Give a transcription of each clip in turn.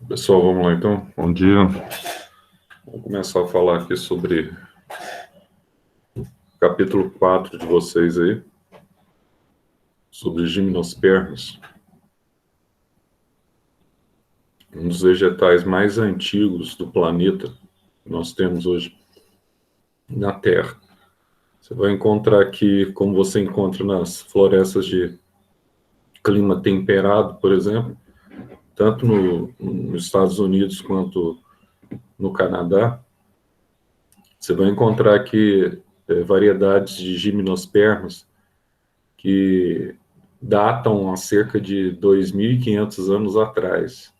Pessoal, vamos lá então. Bom dia. Vou começar a falar aqui sobre o capítulo 4 de vocês aí, sobre gimnospermas, um dos vegetais mais antigos do planeta que nós temos hoje na Terra. Você vai encontrar aqui, como você encontra nas florestas de clima temperado, por exemplo, tanto nos Estados Unidos quanto no Canadá, você vai encontrar aqui variedades de gimnospermas que datam a cerca de 2.500 anos atrás.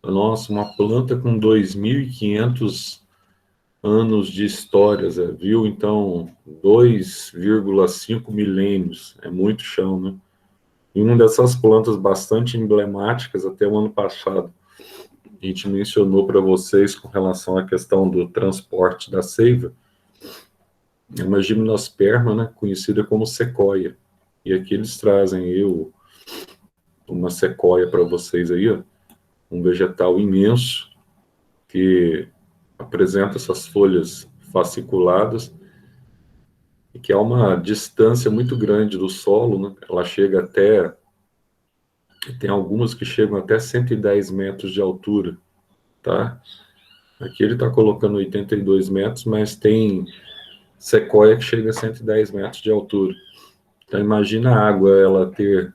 Nossa, uma planta com 2.500 anos de história, Zé, viu? Então, 2,5 milênios, é muito chão, né? E uma dessas plantas bastante emblemáticas, até o ano passado, a gente mencionou para vocês com relação à questão do transporte da seiva, é uma gimnosperma, né, conhecida como sequoia. E aqui eles trazem uma sequoia para vocês aí, ó, um vegetal imenso que apresenta essas folhas fasciculadas e que há uma distância muito grande do solo, né? Ela chega até, tem algumas que chegam até 110 metros de altura, tá? Aqui ele está colocando 82 metros, mas tem sequoia que chega a 110 metros de altura. Então imagina a água, ela ter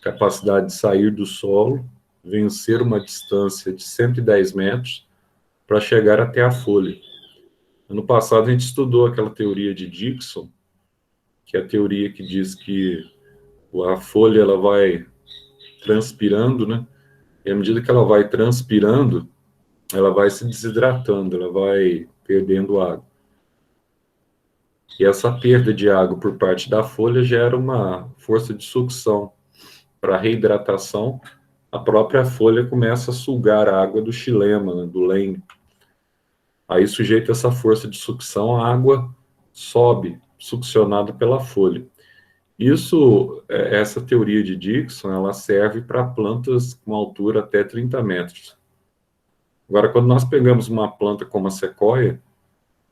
capacidade de sair do solo, vencer uma distância de 110 metros para chegar até a folha. Ano passado a gente estudou aquela teoria de Dickson, que é a teoria que diz que a folha ela vai transpirando, né? E à medida que ela vai transpirando, ela vai se desidratando, ela vai perdendo água. E essa perda de água por parte da folha gera uma força de sucção. Para reidratação, a própria folha começa a sugar a água do xilema, né, do lenho. Aí, sujeito a essa força de sucção, a água sobe, succionada pela folha. Essa teoria de Dickson, ela serve para plantas com altura até 30 metros. Agora, quando nós pegamos uma planta como a sequoia,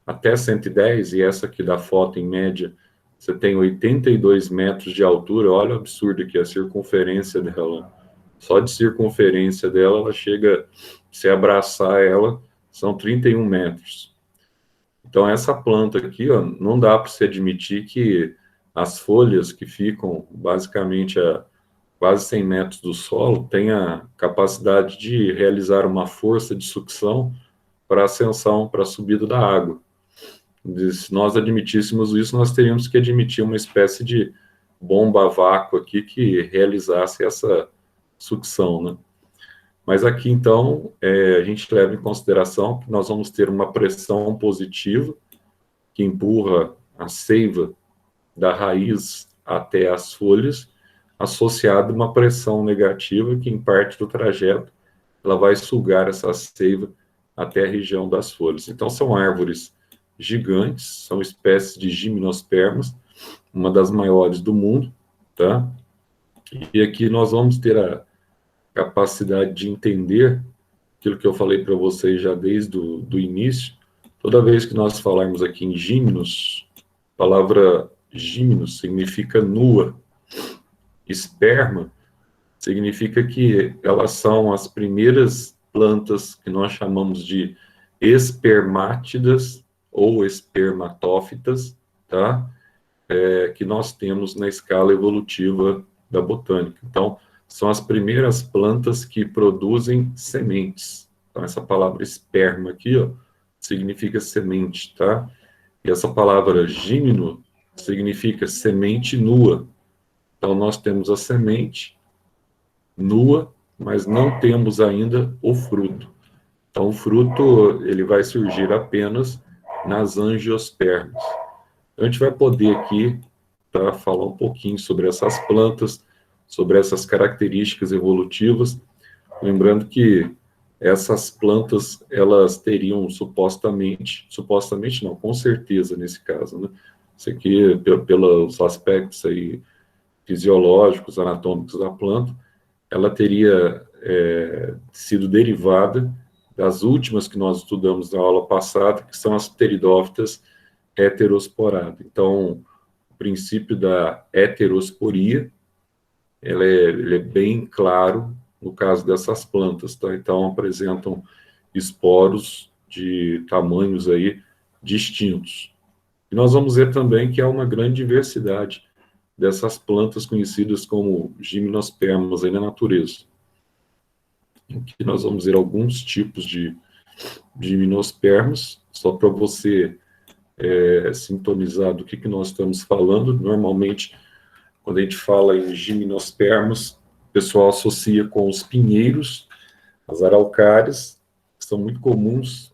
até 110, e essa aqui da foto, em média, você tem 82 metros de altura, olha o absurdo que é a circunferência dela. Só de circunferência dela, ela chega, se abraçar ela, são 31 metros. Então, essa planta aqui, ó, não dá para se admitir que as folhas que ficam basicamente a quase 100 metros do solo têm a capacidade de realizar uma força de sucção para a ascensão, para a subida da água. Se nós admitíssemos isso, nós teríamos que admitir uma espécie de bomba a vácuo aqui que realizasse essa sucção, né? Mas aqui, então, a gente leva em consideração que nós vamos ter uma pressão positiva que empurra a seiva da raiz até as folhas, associada a uma pressão negativa que, em parte do trajeto, ela vai sugar essa seiva até a região das folhas. Então, são árvores gigantes, são espécies de gimnospermas, uma das maiores do mundo, tá? E aqui nós vamos ter a capacidade de entender aquilo que eu falei para vocês já desde o início. Toda vez que nós falarmos aqui em gimnos, a palavra gimnos significa nua. Esperma significa que elas são as primeiras plantas que nós chamamos de espermátidas ou espermatófitas, tá? Que nós temos na escala evolutiva da botânica. Então, são as primeiras plantas que produzem sementes. Então, essa palavra esperma aqui, ó, significa semente, tá? E essa palavra gímino significa semente nua. Então, nós temos a semente nua, mas não temos ainda o fruto. Então, o fruto ele vai surgir apenas nas angiospermas. Então, a gente vai poder aqui falar um pouquinho sobre essas plantas, sobre essas características evolutivas, lembrando que essas plantas, elas teriam supostamente não, com certeza nesse caso, né? Isso aqui, pelos aspectos aí fisiológicos, anatômicos da planta, ela teria sido derivada das últimas que nós estudamos na aula passada, que são as pteridófitas heterosporadas. Então, o princípio da heterosporia, ele é bem claro no caso dessas plantas, tá? Então, apresentam esporos de tamanhos aí distintos. E nós vamos ver também que há uma grande diversidade dessas plantas conhecidas como gimnospermas aí na natureza. Aqui nós vamos ver alguns tipos de gimnospermas, só para você sintonizar do que nós estamos falando. Normalmente, quando a gente fala em gimnospermas, o pessoal associa com os pinheiros, as araucárias, que são muito comuns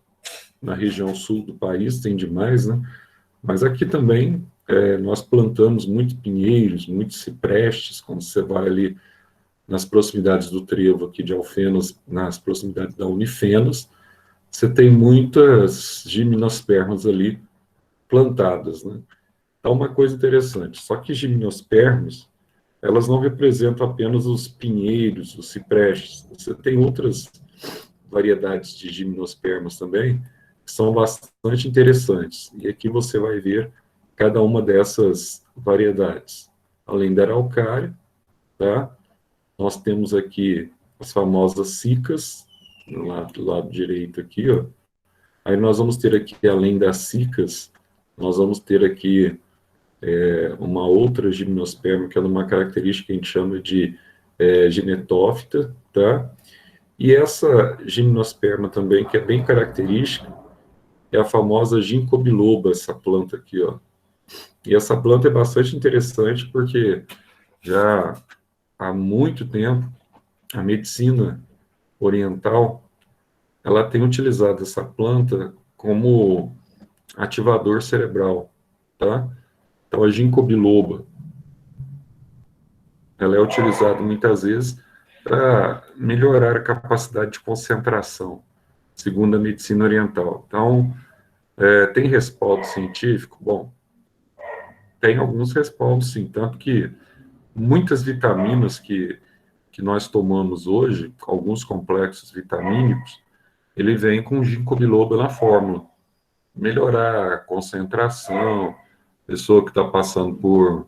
na região sul do país, tem demais, né? Mas aqui também nós plantamos muitos pinheiros, muitos ciprestes, quando você vai ali nas proximidades do trevo aqui de Alfenas, nas proximidades da Unifenas, você tem muitas gimnospermas ali plantadas, né? Então, uma coisa interessante, só que gimnospermas, elas não representam apenas os pinheiros, os ciprestes, você tem outras variedades de gimnospermas também, que são bastante interessantes, e aqui você vai ver cada uma dessas variedades. Além da araucária, tá? Nós temos aqui as famosas cicas, do lado direito aqui, ó. Aí nós vamos ter aqui, além das cicas, nós vamos ter aqui uma outra gimnosperma, que é uma característica que a gente chama de ginetófita, tá? E essa gimnosperma também, que é bem característica, é a famosa ginkgo biloba, essa planta aqui, ó. E essa planta é bastante interessante porque já há muito tempo a medicina oriental ela tem utilizado essa planta como ativador cerebral, tá? Então a ginkgo biloba ela é utilizada muitas vezes para melhorar a capacidade de concentração, segundo a medicina oriental. Então, tem respaldo científico? Bom, tem alguns respaldos, sim, tanto que muitas vitaminas que nós tomamos hoje, alguns complexos vitamínicos, ele vem com ginkgo biloba na fórmula. Melhorar a concentração, pessoa que está passando por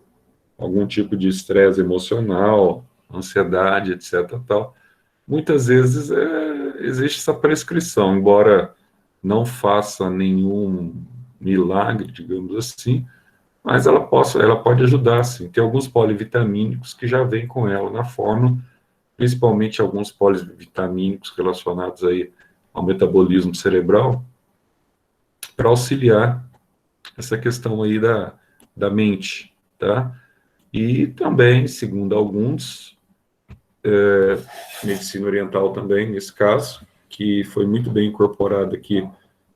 algum tipo de estresse emocional, ansiedade, etc. Tal. Muitas vezes existe essa prescrição, embora não faça nenhum milagre, digamos assim, mas ela pode ajudar, sim. Tem alguns polivitamínicos que já vêm com ela na fórmula, principalmente alguns polivitamínicos relacionados aí ao metabolismo cerebral, para auxiliar essa questão aí da mente, tá? E também, segundo alguns, medicina oriental também, nesse caso, que foi muito bem incorporada aqui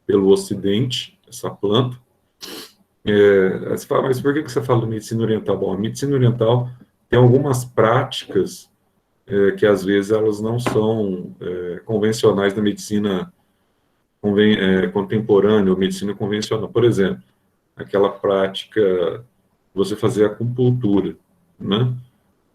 pelo Ocidente, essa planta. Você fala, mas por que você fala de medicina oriental? Bom, a medicina oriental tem algumas práticas que às vezes elas não são convencionais da medicina contemporânea ou medicina convencional. Por exemplo, aquela prática você fazer acupuntura, né?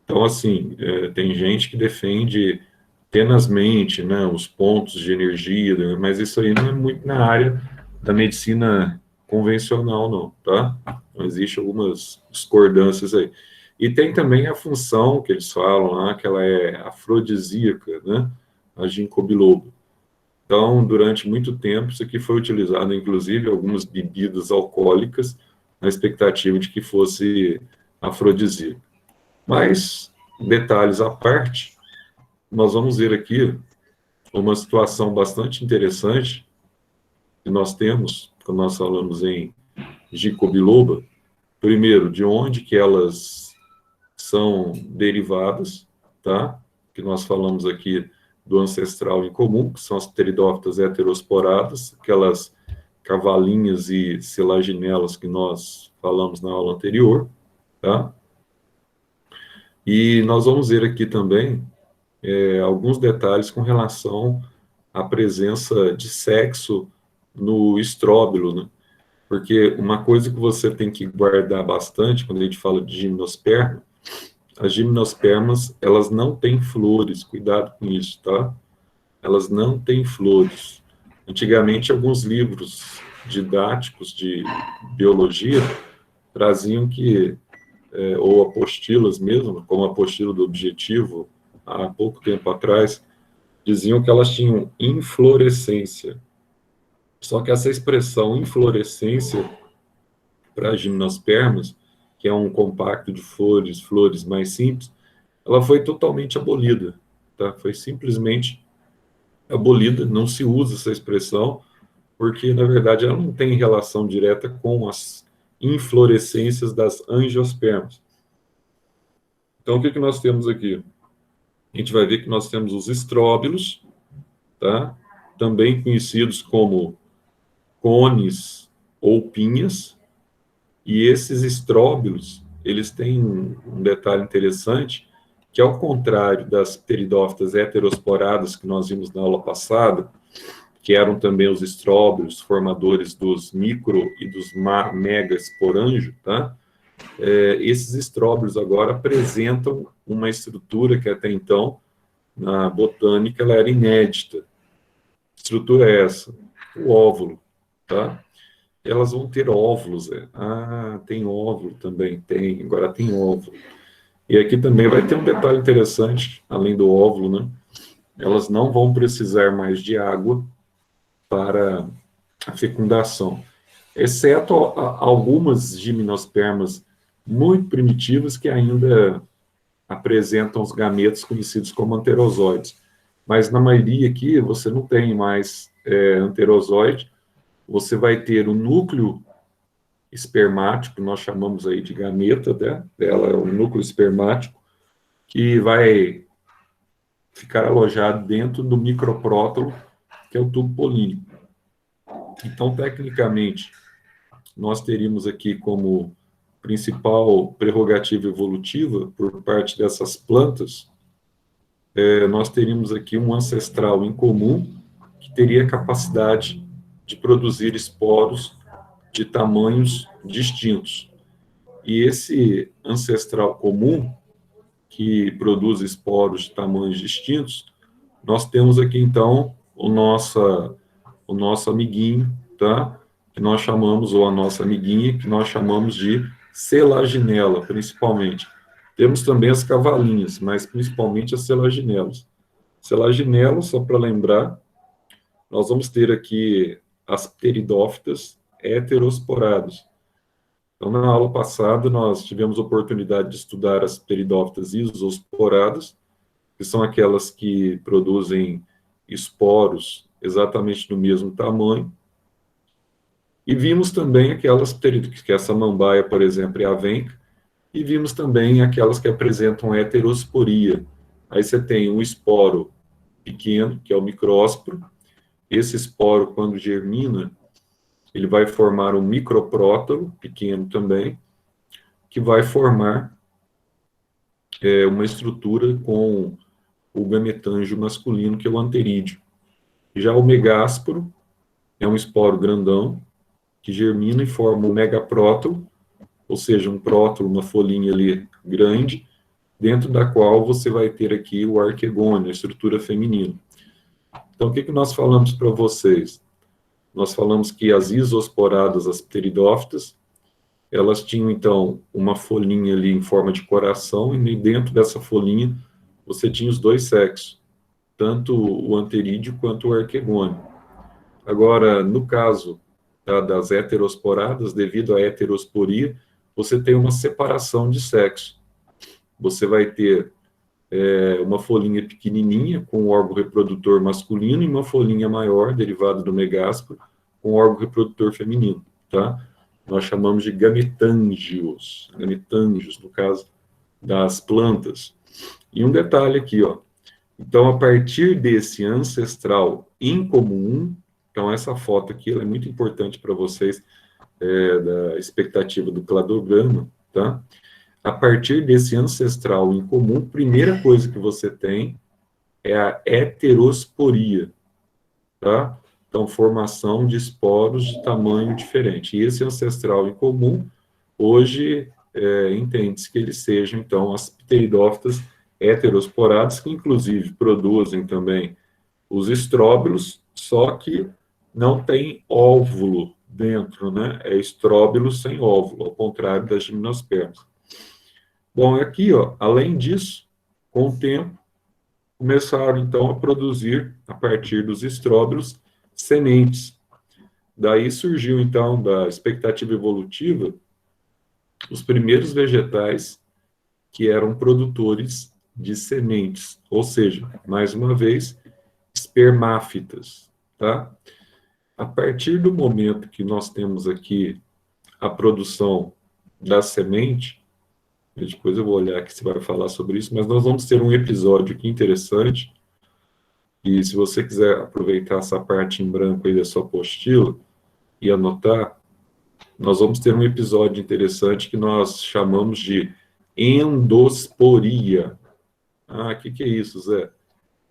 Então, assim, tem gente que defende tenazmente, né, os pontos de energia, né, mas isso aí não é muito na área da medicina convencional, não, tá? Então, existem algumas discordâncias aí. E tem também a função que eles falam lá, que ela é afrodisíaca, né? A ginkgo biloba. Então, durante muito tempo, isso aqui foi utilizado, inclusive, em algumas bebidas alcoólicas, na expectativa de que fosse afrodisíaco. Mas, detalhes à parte, nós vamos ver aqui uma situação bastante interessante que nós temos, quando nós falamos em ginkgo biloba. Primeiro, de onde que elas são derivadas, tá? Que nós falamos aqui do ancestral em comum, que são as pteridófitas heterosporadas, aquelas cavalinhas e selaginelas que nós falamos na aula anterior, tá? E nós vamos ver aqui também alguns detalhes com relação à presença de sexo no estróbilo, né? Porque uma coisa que você tem que guardar bastante quando a gente fala de gimnosperma, as gimnospermas, elas não têm flores, cuidado com isso, tá? Elas não têm flores. Antigamente, alguns livros didáticos de biologia traziam que, ou apostilas mesmo, como a apostila do Objetivo, há pouco tempo atrás, diziam que elas tinham inflorescência. Só que essa expressão inflorescência para gimnospermas, que é um compacto de flores mais simples, ela foi totalmente abolida, tá? Foi simplesmente abolida, não se usa essa expressão, porque, na verdade, ela não tem relação direta com as inflorescências das angiospermas. Então, o que que nós temos aqui? A gente vai ver que nós temos os estróbilos, tá? Também conhecidos como cones ou pinhas, e esses estróbilos, eles têm um detalhe interessante, que ao contrário das pteridófitas heterosporadas que nós vimos na aula passada, que eram também os estróbilos formadores dos micro e dos mega esporângios, tá? Esses estróbilos agora apresentam uma estrutura que até então, na botânica, ela era inédita. Que estrutura é essa? O óvulo, tá? Elas vão ter óvulos. Ah, tem óvulo também, tem. Agora tem óvulo. E aqui também vai ter um detalhe interessante, além do óvulo, né? Elas não vão precisar mais de água para a fecundação, exceto algumas gimnospermas muito primitivas que ainda apresentam os gametos conhecidos como anterozoides. Mas na maioria aqui você não tem mais anterozoide, você vai ter o núcleo espermático, nós chamamos aí de gameta, né? Dela é o núcleo espermático, que vai ficar alojado dentro do microprótolo, que é o tubo polínico. Então, tecnicamente, nós teríamos aqui como principal prerrogativa evolutiva por parte dessas plantas, nós teríamos aqui um ancestral em comum que teria capacidade de produzir esporos de tamanhos distintos. E esse ancestral comum, que produz esporos de tamanhos distintos, nós temos aqui, então, o nosso amiguinho, tá? Que nós chamamos, ou a nossa amiguinha, que nós chamamos de selaginela, principalmente. Temos também as cavalinhas, mas principalmente as selaginelas. Selaginelas, só para lembrar, nós vamos ter aqui as pteridófitas heterosporadas. Então, na aula passada, nós tivemos a oportunidade de estudar as pteridófitas isosporadas, que são aquelas que produzem esporos exatamente do mesmo tamanho. E vimos também aquelas pteridófitas, que essa samambaia, por exemplo, é a venca, e vimos também aquelas que apresentam heterosporia. Aí você tem um esporo pequeno, que é o micrósporo. Esse esporo, quando germina, ele vai formar um microprótolo, pequeno também, que vai formar uma estrutura com o gametângio masculino, que é o anterídeo. Já o megásporo é um esporo grandão, que germina e forma um megaprótolo, ou seja, um prótolo, uma folhinha ali grande, dentro da qual você vai ter aqui o arquegônio, a estrutura feminina. Então, o que nós falamos para vocês? Nós falamos que as isosporadas, as pteridófitas, elas tinham, então, uma folhinha ali em forma de coração, e dentro dessa folhinha você tinha os dois sexos, tanto o anterídeo quanto o arquegônio. Agora, no caso das heterosporadas, devido à heterosporia, você tem uma separação de sexo. Você vai ter uma folhinha pequenininha com o órgão reprodutor masculino e uma folhinha maior, derivada do megásporo, com o órgão reprodutor feminino, tá? Nós chamamos de gametângios, no caso das plantas. E um detalhe aqui, ó. Então, a partir desse ancestral incomum, então essa foto aqui ela é muito importante para vocês, da expectativa do cladograma, tá? A partir desse ancestral em comum, primeira coisa que você tem é a heterosporia, tá? Então, formação de esporos de tamanho diferente. E esse ancestral em comum, hoje, entende-se que eles sejam, então, as pteridófitas heterosporadas, que inclusive produzem também os estróbilos, só que não tem óvulo dentro, né? É estróbilo sem óvulo, ao contrário das gimnospermas. Bom, aqui, ó, além disso, com o tempo, começaram então a produzir, a partir dos estróbilos, sementes. Daí surgiu então, da expectativa evolutiva, os primeiros vegetais que eram produtores de sementes, ou seja, mais uma vez, espermáfitas, tá? A partir do momento que nós temos aqui a produção da semente, depois eu vou olhar aqui se vai falar sobre isso, mas nós vamos ter um episódio aqui interessante, e se você quiser aproveitar essa parte em branco aí da sua apostila e anotar, nós vamos ter um episódio interessante que nós chamamos de endosporia. Ah, o que é isso, Zé?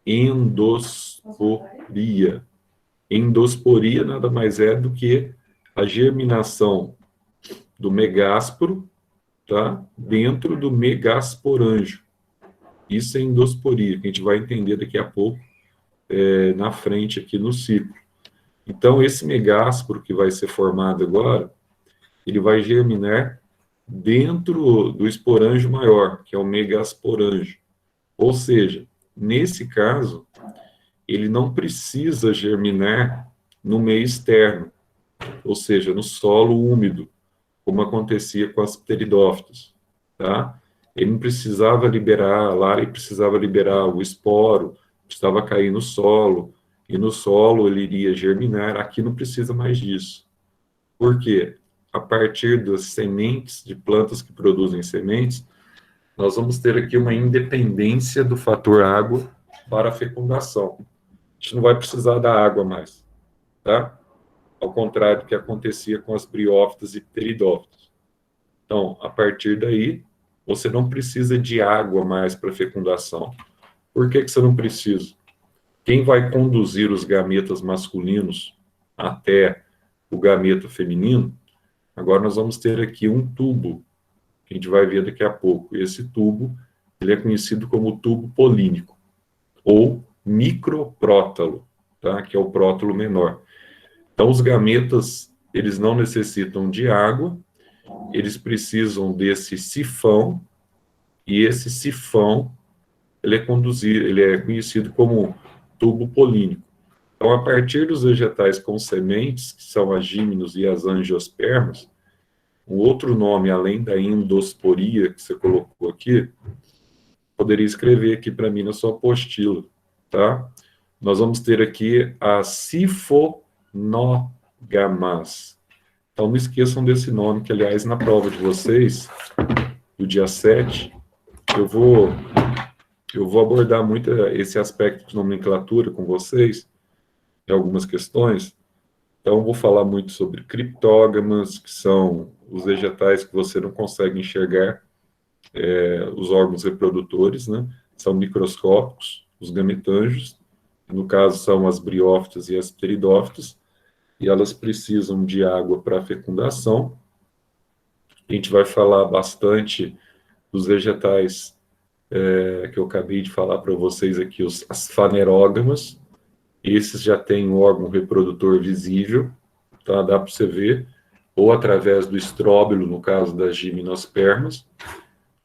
Endosporia. Endosporia nada mais é do que a germinação do megásporo, tá? Dentro do megasporângio. Isso é endosporia, que a gente vai entender daqui a pouco, na frente aqui no ciclo. Então, esse megásporo que vai ser formado agora, ele vai germinar dentro do esporângio maior, que é o megasporângio. Ou seja, nesse caso, ele não precisa germinar no meio externo, ou seja, no solo úmido, como acontecia com as pteridófitas, tá? Ele não precisava liberar, lá ele precisava liberar o esporo, precisava cair no solo, e no solo ele iria germinar, aqui não precisa mais disso. Por quê? A partir das sementes, de plantas que produzem sementes, nós vamos ter aqui uma independência do fator água para a fecundação. A gente não vai precisar da água mais, tá? Ao contrário do que acontecia com as briófitas e pteridófitas. Então, a partir daí, você não precisa de água mais para fecundação. Por que você não precisa? Quem vai conduzir os gametas masculinos até o gameta feminino, agora nós vamos ter aqui um tubo, que a gente vai ver daqui a pouco. Esse tubo, ele é conhecido como tubo polínico, ou microprótalo, tá? Que é o prótalo menor. Então, os gametas, eles não necessitam de água, eles precisam desse sifão, e esse sifão, ele é conhecido como tubo polínico. Então, a partir dos vegetais com sementes, que são as gímenos e as angiospermas, um outro nome, além da endosporia, que você colocou aqui, poderia escrever aqui para mim na sua apostila, tá? Nós vamos ter aqui as sifonogamas. Então, não esqueçam desse nome, que, aliás, na prova de vocês, do dia 7, eu vou abordar muito esse aspecto de nomenclatura com vocês, em algumas questões. Então, vou falar muito sobre criptógamas, que são os vegetais que você não consegue enxergar, os órgãos reprodutores, né? São microscópicos, os gametângios, no caso são as briófitas e as pteridófitas, e elas precisam de água para fecundação. A gente vai falar bastante dos vegetais que eu acabei de falar para vocês aqui, as fanerógamas. Esses já têm um órgão reprodutor visível, tá? Dá para você ver, ou através do estróbilo, no caso das gimnospermas,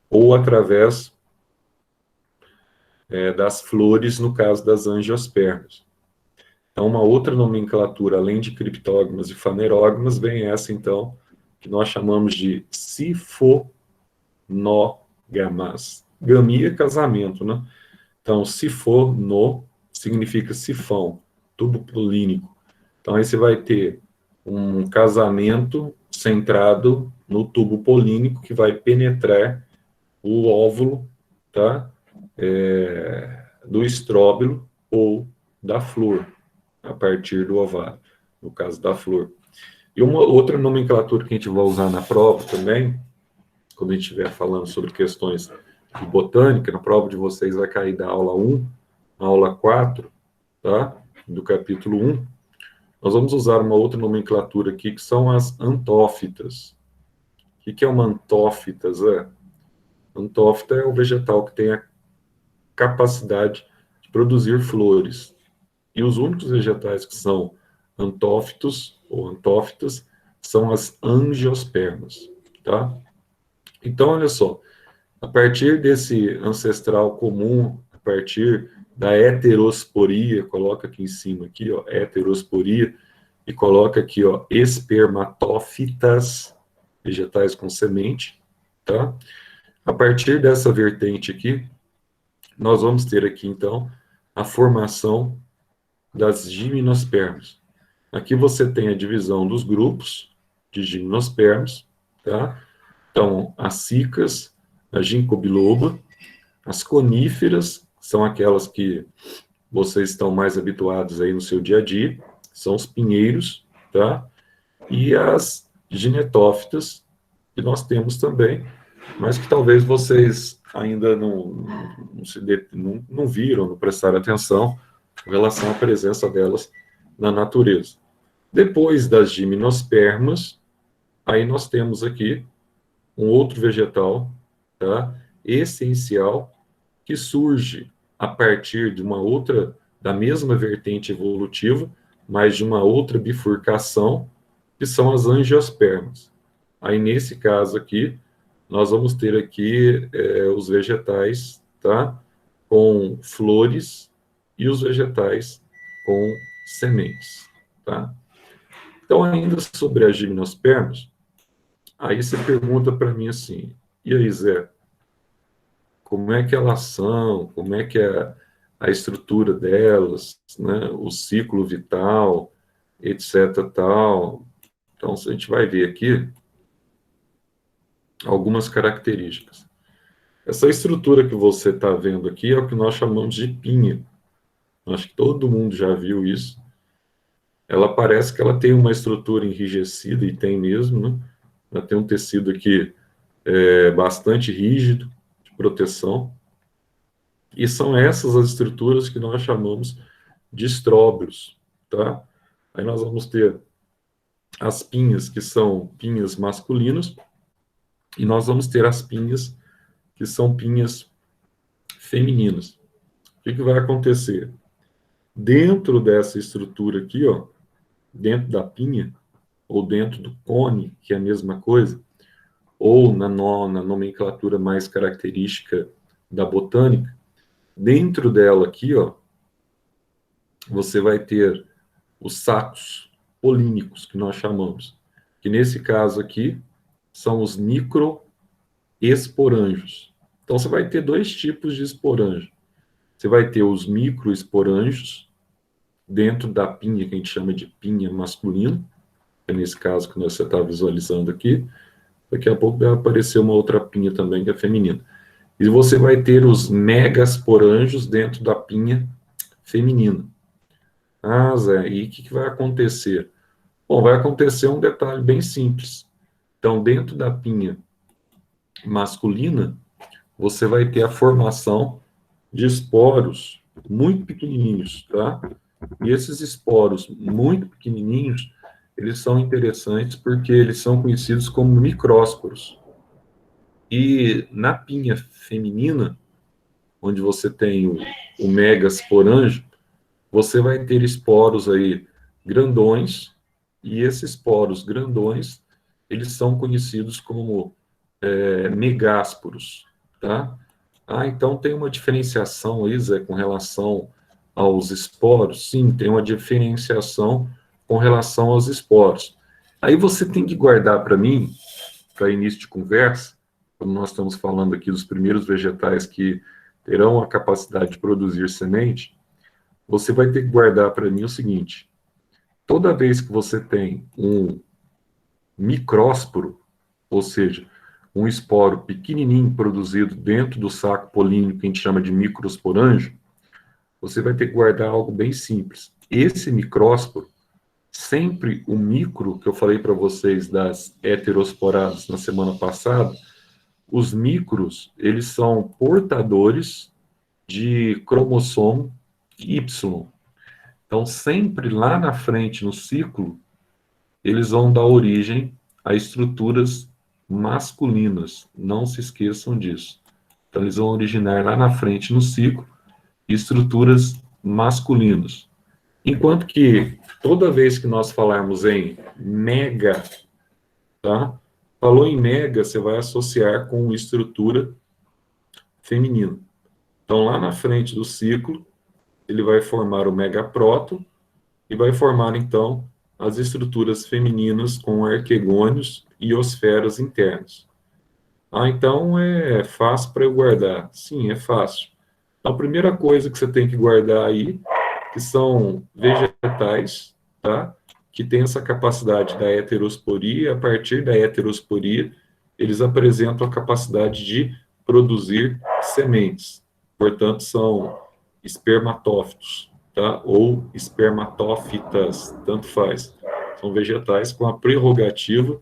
ou através das flores, no caso das angiospermas. Então, uma outra nomenclatura, além de criptógamas e fanerógamas, vem essa, então, que nós chamamos de sifonogamas. Gamia é casamento, né? Então, sifono significa sifão, tubo polínico. Então, aí você vai ter um casamento centrado no tubo polínico que vai penetrar o óvulo, tá? Do estróbilo ou da flor, a partir do ovário, no caso da flor. E uma outra nomenclatura que a gente vai usar na prova também, quando a gente estiver falando sobre questões de botânica, na prova de vocês vai cair da aula 1, aula 4, tá? Do capítulo 1, nós vamos usar uma outra nomenclatura aqui, que são as antófitas. O que é uma antófita, Zé? Antófita é o vegetal que tem a capacidade de produzir flores. E os únicos vegetais que são antófitos ou antófitas são as angiospermas, tá? Então, olha só, a partir desse ancestral comum, a partir da heterosporia, coloca aqui em cima, aqui, ó, heterosporia, e coloca aqui, ó, espermatófitas, vegetais com semente, tá? A partir dessa vertente aqui, nós vamos ter aqui, então, a formação das gimnospermas. Aqui você tem a divisão dos grupos de gimnospermas, tá? Então, as cicas, a ginkgo biloba, as coníferas, são aquelas que vocês estão mais habituados aí no seu dia a dia, são os pinheiros, tá? E as ginetófitas, que nós temos também, mas que talvez vocês ainda não viram, não prestaram atenção em relação à presença delas na natureza. Depois das gimnospermas, aí nós temos aqui um outro vegetal, tá? Essencial, que surge a partir de uma outra, da mesma vertente evolutiva, mas de uma outra bifurcação, que são as angiospermas. Aí, nesse caso aqui, nós vamos ter aqui os vegetais, tá? Com flores e os vegetais com sementes, tá? Então, ainda sobre as gimnospermas, aí você pergunta para mim assim, e aí, Zé, como é que elas são, como é que é a estrutura delas, né? O ciclo vital, etc, tal. Então, a gente vai ver aqui algumas características. Essa estrutura que você está vendo aqui é o que nós chamamos de pinha. Acho que todo mundo já viu isso. Ela parece que ela tem uma estrutura enrijecida, e tem mesmo, né? Ela tem um tecido aqui bastante rígido, de proteção. E são essas as estruturas que nós chamamos de estróbilos, tá? Aí nós vamos ter as pinhas, que são pinhas masculinas, e nós vamos ter as pinhas, que são pinhas femininas. O que vai acontecer? Dentro dessa estrutura aqui, ó, dentro da pinha, ou dentro do cone, que é a mesma coisa, ou na nomenclatura mais característica da botânica, dentro dela aqui, ó, você vai ter os sacos polínicos, que nós chamamos, que nesse caso aqui são os microesporângios. Então você vai ter dois tipos de esporângio. Você vai ter os microesporângios dentro da pinha, que a gente chama de pinha masculina, que é nesse caso que você está visualizando aqui. Daqui a pouco vai aparecer uma outra pinha também, que é feminina. E você vai ter os megasporângios dentro da pinha feminina. Ah, Zé, e o que vai acontecer? Bom, vai acontecer um detalhe bem simples. Então, dentro da pinha masculina, você vai ter a formação de esporos muito pequenininhos, tá? E esses esporos muito pequenininhos, eles são interessantes porque eles são conhecidos como micrósporos. E na pinha feminina, onde você tem o megasporângio, você vai ter esporos aí grandões, e esses poros grandões, eles são conhecidos como megásporos, tá? Ah, então tem uma diferenciação aí, Zé, com relação aos esporos? Sim, tem uma diferenciação com relação aos esporos. Aí você tem que guardar para mim, para início de conversa, quando nós estamos falando aqui dos primeiros vegetais que terão a capacidade de produzir semente, você vai ter que guardar para mim o seguinte: toda vez que você tem um micrósporo, ou seja, um esporo pequenininho produzido dentro do saco polínico que a gente chama de microsporângio, você vai ter que guardar algo bem simples. Esse micrósporo, sempre o micro, que eu falei para vocês das heterosporadas na semana passada, os micros, eles são portadores de cromossomo Y. Então, sempre lá na frente, no ciclo, eles vão dar origem a estruturas masculinas. Não se esqueçam disso. Então, eles vão originar lá na frente, no ciclo, estruturas masculinas. Enquanto que, toda vez que nós falarmos em mega, tá? Falou em mega, você vai associar com estrutura feminina. Então, lá na frente do ciclo, ele vai formar o megapróton e vai formar, então, as estruturas femininas com arquegônios e osferas internas. Ah, então é fácil para eu guardar. Sim, é fácil. A primeira coisa que você tem que guardar aí, que são vegetais, tá? Que tem essa capacidade da heterosporia, e a partir da heterosporia, eles apresentam a capacidade de produzir sementes. Portanto, são espermatófitos, tá? Ou espermatófitas, tanto faz. São vegetais com a prerrogativa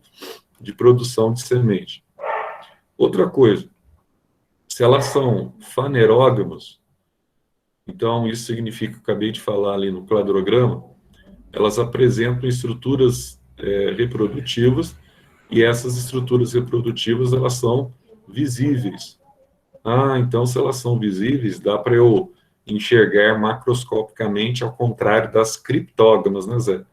de produção de semente. Outra coisa, se elas são fanerógamas, então isso significa, acabei de falar ali no cladograma, elas apresentam estruturas reprodutivas e essas estruturas reprodutivas elas são visíveis. Ah, então se elas são visíveis, dá para eu enxergar macroscopicamente, ao contrário das criptógamas, né, Zé?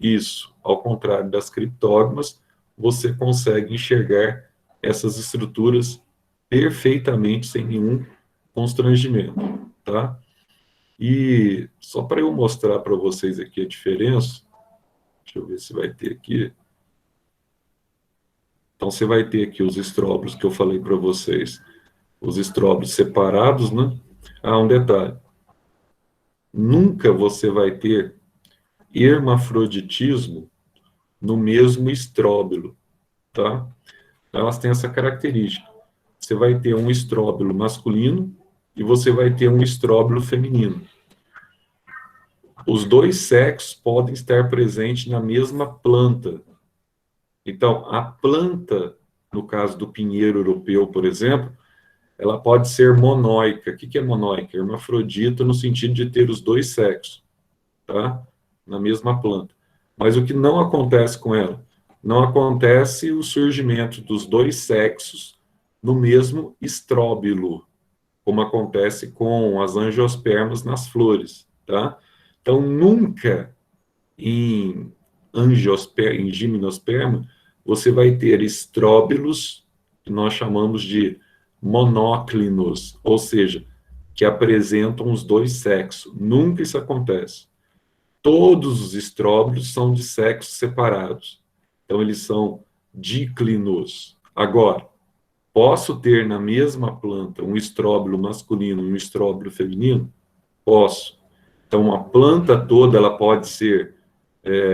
Isso, ao contrário das criptógamas, você consegue enxergar essas estruturas perfeitamente sem nenhum constrangimento, tá? E só para eu mostrar para vocês aqui a diferença, deixa eu ver se vai ter aqui. Então, você vai ter aqui os estróbilos que eu falei para vocês, os estróbilos separados, né? Ah, um detalhe. Nunca você vai ter hermafroditismo no mesmo estróbilo, tá? Elas têm essa característica. Você vai ter um estróbilo masculino e você vai ter um estróbilo feminino. Os dois sexos podem estar presentes na mesma planta. Então, a planta, no caso do pinheiro europeu, por exemplo, ela pode ser monóica. O que é monóica? Hermafrodita no sentido de ter os dois sexos, tá? Na mesma planta. Mas o que não acontece com ela? Não acontece o surgimento dos dois sexos no mesmo estróbilo, como acontece com as angiospermas nas flores, tá? Então, nunca em em gimnosperma, você vai ter estróbilos, que nós chamamos de monóclinos, ou seja, que apresentam os dois sexos. Nunca isso acontece. Todos os estróbilos são de sexos separados. Então, eles são díclinos. Agora, posso ter na mesma planta um estróbilo masculino e um estróbilo feminino? Posso. Então, a planta toda ela pode ser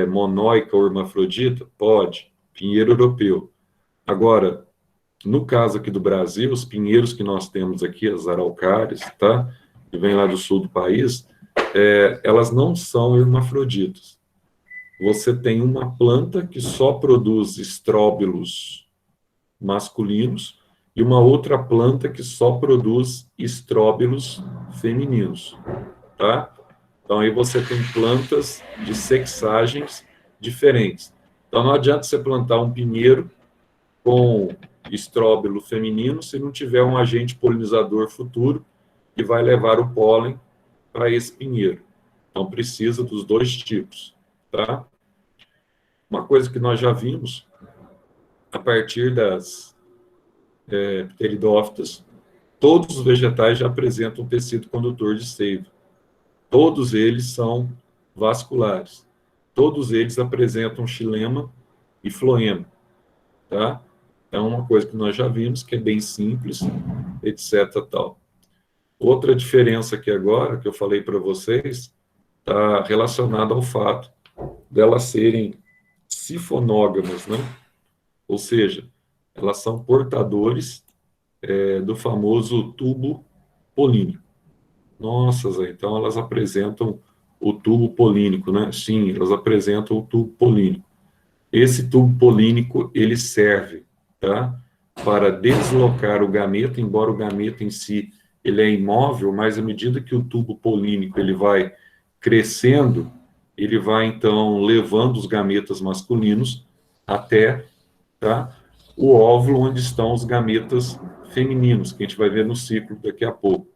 monóica ou hermafrodita? Pode. Pinheiro europeu. Agora, no caso aqui do Brasil, os pinheiros que nós temos aqui, as araucárias, tá? Que vem lá do sul do país, elas não são hermafroditas. Você tem uma planta que só produz estróbilos masculinos e uma outra planta que só produz estróbilos femininos, tá? Então, aí você tem plantas de sexagens diferentes. Então, não adianta você plantar um pinheiro com estróbilo feminino se não tiver um agente polinizador futuro que vai levar o pólen para esse pinheiro. Então, precisa dos dois tipos, tá? Uma coisa que nós já vimos, a partir das pteridófitas, todos os vegetais já apresentam tecido condutor de seiva. Todos eles são vasculares. Todos eles apresentam xilema e floema, tá? Então, uma coisa que nós já vimos, que é bem simples, etc. tal. Outra diferença aqui agora, que eu falei para vocês, está relacionada ao fato delas serem sifonógamas, né? Ou seja, elas são portadores do famoso tubo polínico. Nossa, Zé, então elas apresentam o tubo polínico, né? Sim, elas apresentam o tubo polínico. Esse tubo polínico, ele serve, tá? Para deslocar o gameta, embora o gameta em si ele é imóvel, mas à medida que o tubo polínico ele vai crescendo, ele vai então levando os gametas masculinos até, tá? o óvulo onde estão os gametas femininos, que a gente vai ver no ciclo daqui a pouco.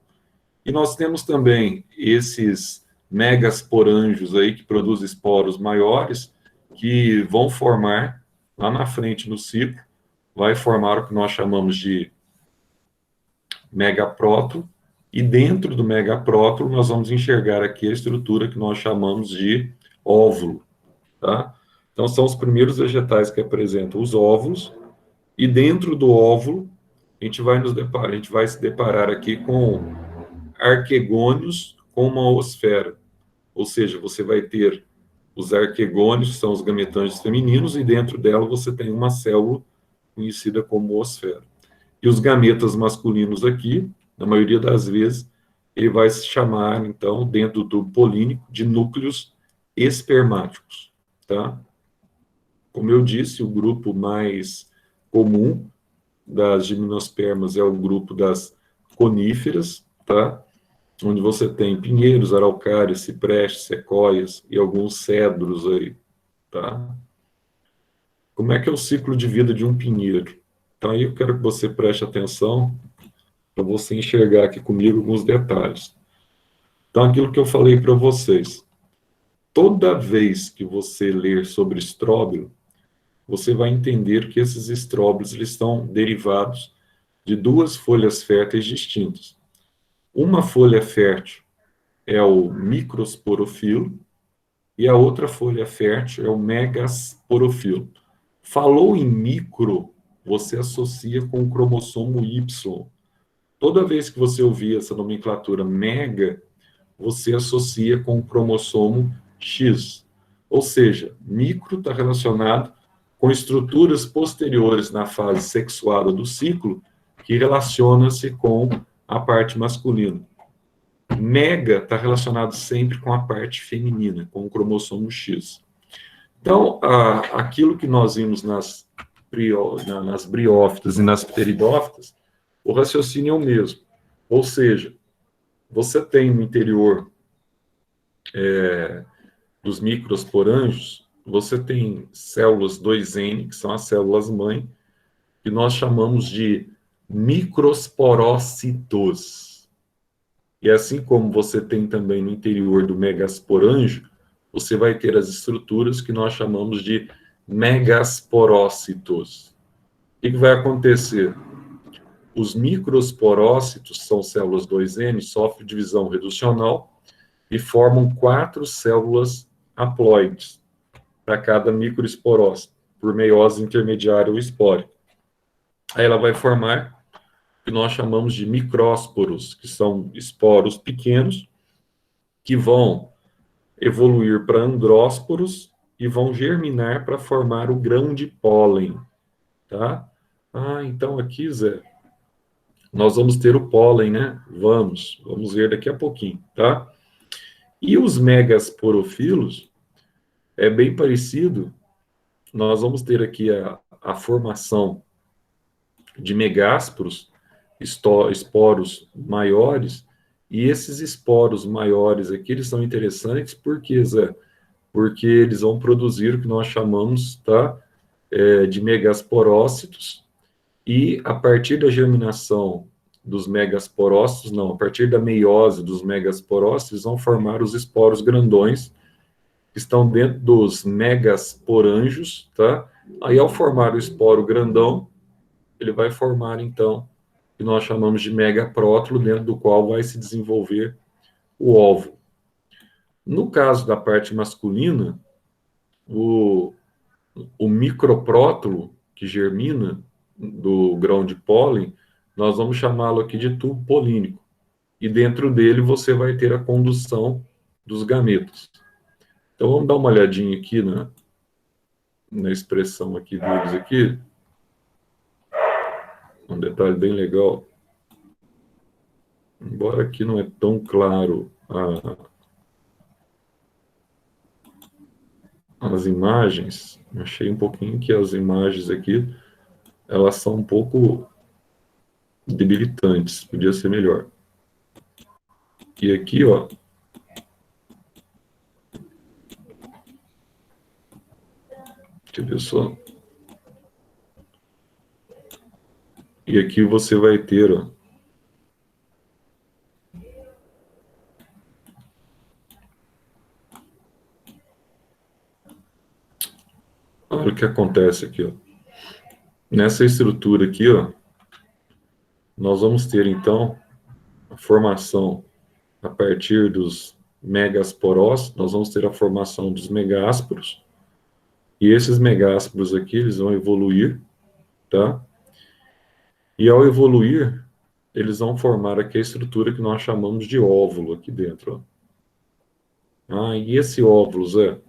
E nós temos também esses megasporângios aí que produzem esporos maiores, que vão formar lá na frente no ciclo, vai formar o que nós chamamos de megaprótolo, e dentro do megaprótolo nós vamos enxergar aqui a estrutura que nós chamamos de óvulo, tá? Então são os primeiros vegetais que apresentam os óvulos, e dentro do óvulo a gente vai se deparar aqui com arquegônios com uma oosfera, ou seja, você vai ter os arquegônios, que são os gametângios femininos, e dentro dela você tem uma célula conhecida como oosfera. E os gametas masculinos aqui, na maioria das vezes, ele vai se chamar, então, dentro do polínico, de núcleos espermáticos, tá? Como eu disse, o grupo mais comum das gimnospermas é o grupo das coníferas, tá? Onde você tem pinheiros, araucárias, ciprestes, sequoias e alguns cedros aí, tá? Como é que é o ciclo de vida de um pinheiro? Então aí eu quero que você preste atenção para você enxergar aqui comigo alguns detalhes. Então aquilo que eu falei para vocês, toda vez que você ler sobre estróbilo, você vai entender que esses estróbilos eles estão derivados de duas folhas férteis distintas. Uma folha fértil é o microsporofilo e a outra folha fértil é o megasporofilo. Falou em micro, você associa com o cromossomo Y. Toda vez que você ouvir essa nomenclatura mega, você associa com o cromossomo X. Ou seja, micro está relacionado com estruturas posteriores na fase sexuada do ciclo, que relaciona-se com a parte masculina. Mega está relacionado sempre com a parte feminina, com o cromossomo X. Então, aquilo que nós vimos nas briófitas e nas pteridófitas, o raciocínio é o mesmo. Ou seja, você tem no interior dos microsporângios, você tem células 2N, que são as células-mãe, que nós chamamos de microsporócitos. E assim como você tem também no interior do megasporângio, você vai ter as estruturas que nós chamamos de megasporócitos. O que vai acontecer? Os microsporócitos, são células 2N, sofrem divisão reducional e formam 4 células haploides para cada microesporócito, por meiose intermediária ou espórica. Aí ela vai formar o que nós chamamos de micrósporos, que são esporos pequenos, que vão evoluir para andrósporos e vão germinar para formar o grão de pólen, tá? Ah, então aqui, Zé, nós vamos ter o pólen, né? Vamos ver daqui a pouquinho, tá? E os megasporofilos é bem parecido. Nós vamos ter aqui a formação de megásporos, esporos maiores, e esses esporos maiores aqui, eles são interessantes porque, Zé, porque eles vão produzir o que nós chamamos, tá, de megasporócitos, e a partir da germinação dos megasporócitos, não, a partir da meiose dos megasporócitos, vão formar os esporos grandões, que estão dentro dos megasporângios, tá? Aí, ao formar o esporo grandão, ele vai formar, então, o que nós chamamos de megaprótolo, dentro do qual vai se desenvolver o óvulo. No caso da parte masculina, o microprótolo, que germina do grão de pólen, nós vamos chamá-lo aqui de tubo polínico. E dentro dele você vai ter a condução dos gametos. Então vamos dar uma olhadinha aqui na expressão aqui deles aqui. Um detalhe bem legal. Embora aqui não é tão claro as imagens, achei um pouquinho que as imagens aqui, elas são um pouco debilitantes, podia ser melhor. E aqui, ó, deixa eu ver só. E aqui você vai ter, ó, olha o que acontece aqui, ó. Nessa estrutura aqui, ó, nós vamos ter, então, a formação a partir dos megasporós, nós vamos ter a formação dos megásporos, e esses megásporos aqui, eles vão evoluir, tá? E ao evoluir, eles vão formar aqui a estrutura que nós chamamos de óvulo aqui dentro, ó. E esse óvulo, Zé,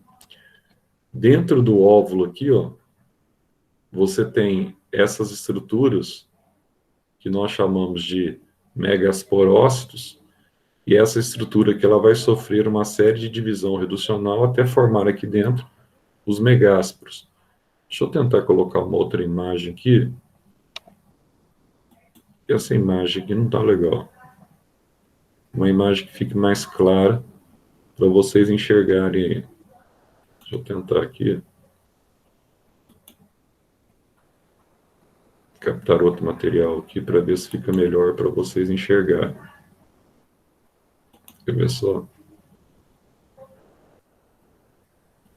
dentro do óvulo aqui, ó, você tem essas estruturas que nós chamamos de megasporócitos, e essa estrutura que ela vai sofrer uma série de divisão reducional até formar aqui dentro os megásporos. Deixa eu tentar colocar uma outra imagem aqui. Essa imagem aqui não está legal. Uma imagem que fique mais clara para vocês enxergarem aí. Deixa eu tentar aqui captar outro material aqui para ver se fica melhor para vocês enxergarem. Quer ver só?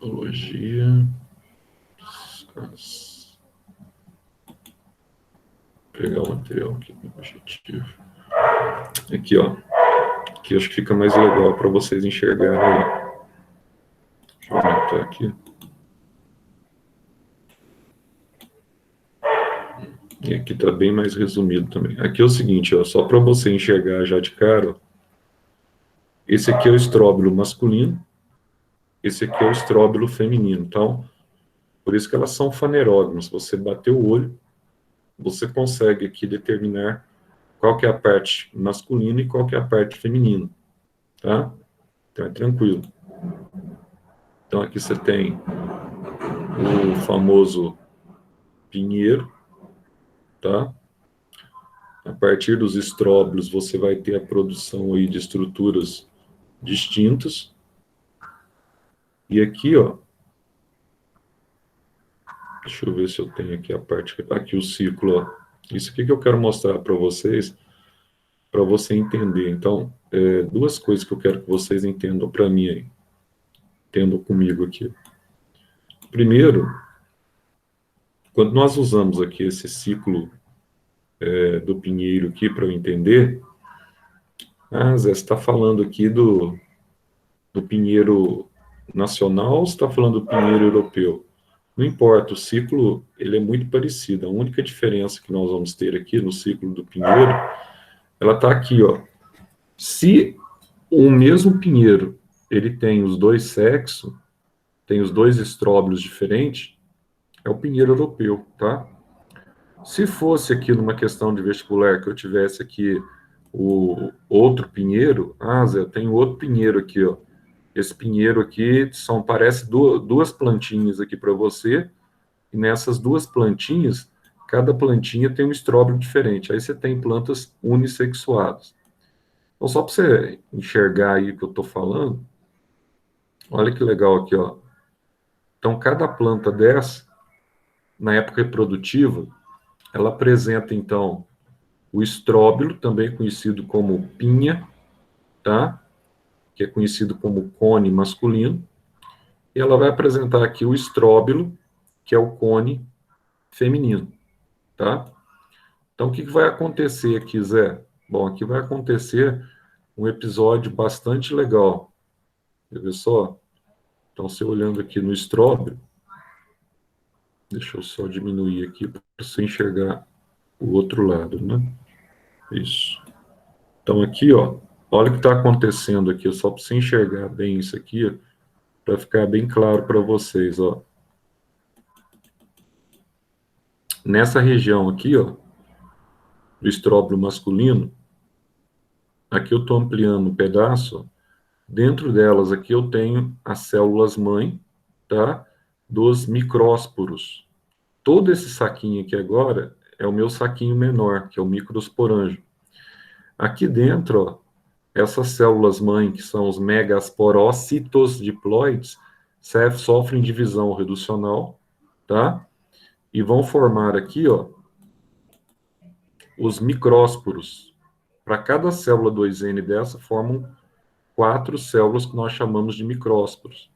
Biologia. Pegar o material aqui no objetivo. Aqui, ó. Aqui acho que fica mais legal para vocês enxergarem aí. Deixa eu aumentar aqui. E aqui está bem mais resumido também. Aqui é o seguinte, ó, só para você enxergar já de cara, ó, esse aqui é o estróbilo masculino, esse aqui é o estróbilo feminino. Então, por isso que elas são fanerógamas. Você bater o olho, você consegue aqui determinar qual que é a parte masculina e qual que é a parte feminina, tá? Então é tranquilo. Então aqui você tem o famoso pinheiro, tá? A partir dos estróbilos você vai ter a produção aí de estruturas distintas. E aqui, ó, deixa eu ver se eu tenho aqui a parte, aqui o ciclo, ó. Isso aqui que eu quero mostrar para vocês, para você entender. Então, duas coisas que eu quero que vocês entendam para mim aí. Entendam comigo aqui. Primeiro, quando nós usamos aqui esse ciclo do pinheiro aqui para eu entender, Zé, você está falando aqui do pinheiro nacional ou você está falando do pinheiro europeu? Não importa, o ciclo ele é muito parecido. A única diferença que nós vamos ter aqui no ciclo do pinheiro, ela está aqui, ó. Se o mesmo pinheiro ele tem os dois sexos, tem os dois estróbilos diferentes, é o pinheiro europeu, tá? Se fosse aqui numa questão de vestibular que eu tivesse aqui o outro pinheiro, Zé, eu tenho outro pinheiro aqui, ó. Esse pinheiro aqui parece duas plantinhas aqui para você, e nessas duas plantinhas, cada plantinha tem um estróbilo diferente. Aí você tem plantas unissexuadas. Então, só para você enxergar aí o que eu estou falando, olha que legal aqui, ó. Então, cada planta dessa, na época reprodutiva, ela apresenta, então, o estróbilo, também conhecido como pinha, tá? Que é conhecido como cone masculino. E ela vai apresentar aqui o estróbilo, que é o cone feminino, tá? Então, o que vai acontecer aqui, Zé? Bom, aqui vai acontecer um episódio bastante legal. Quer ver só? Então, você olhando aqui no estróbilo, deixa eu só diminuir aqui para você enxergar o outro lado, né? Isso. Então, aqui, ó, olha o que está acontecendo aqui, só para você enxergar bem isso aqui, para ficar bem claro para vocês, ó. Nessa região aqui, ó, do estróbilo masculino, aqui eu estou ampliando um pedaço, ó. Dentro delas aqui eu tenho as células mãe, tá? Dos micrósporos. Todo esse saquinho aqui agora é o meu saquinho menor, que é o microsporângio. Aqui dentro, ó, essas células mãe, que são os megasporócitos diploides, sofrem divisão reducional, tá? E vão formar aqui, ó, os micrósporos. Para cada célula 2N dessa, formam 4 células que nós chamamos de micrósporos,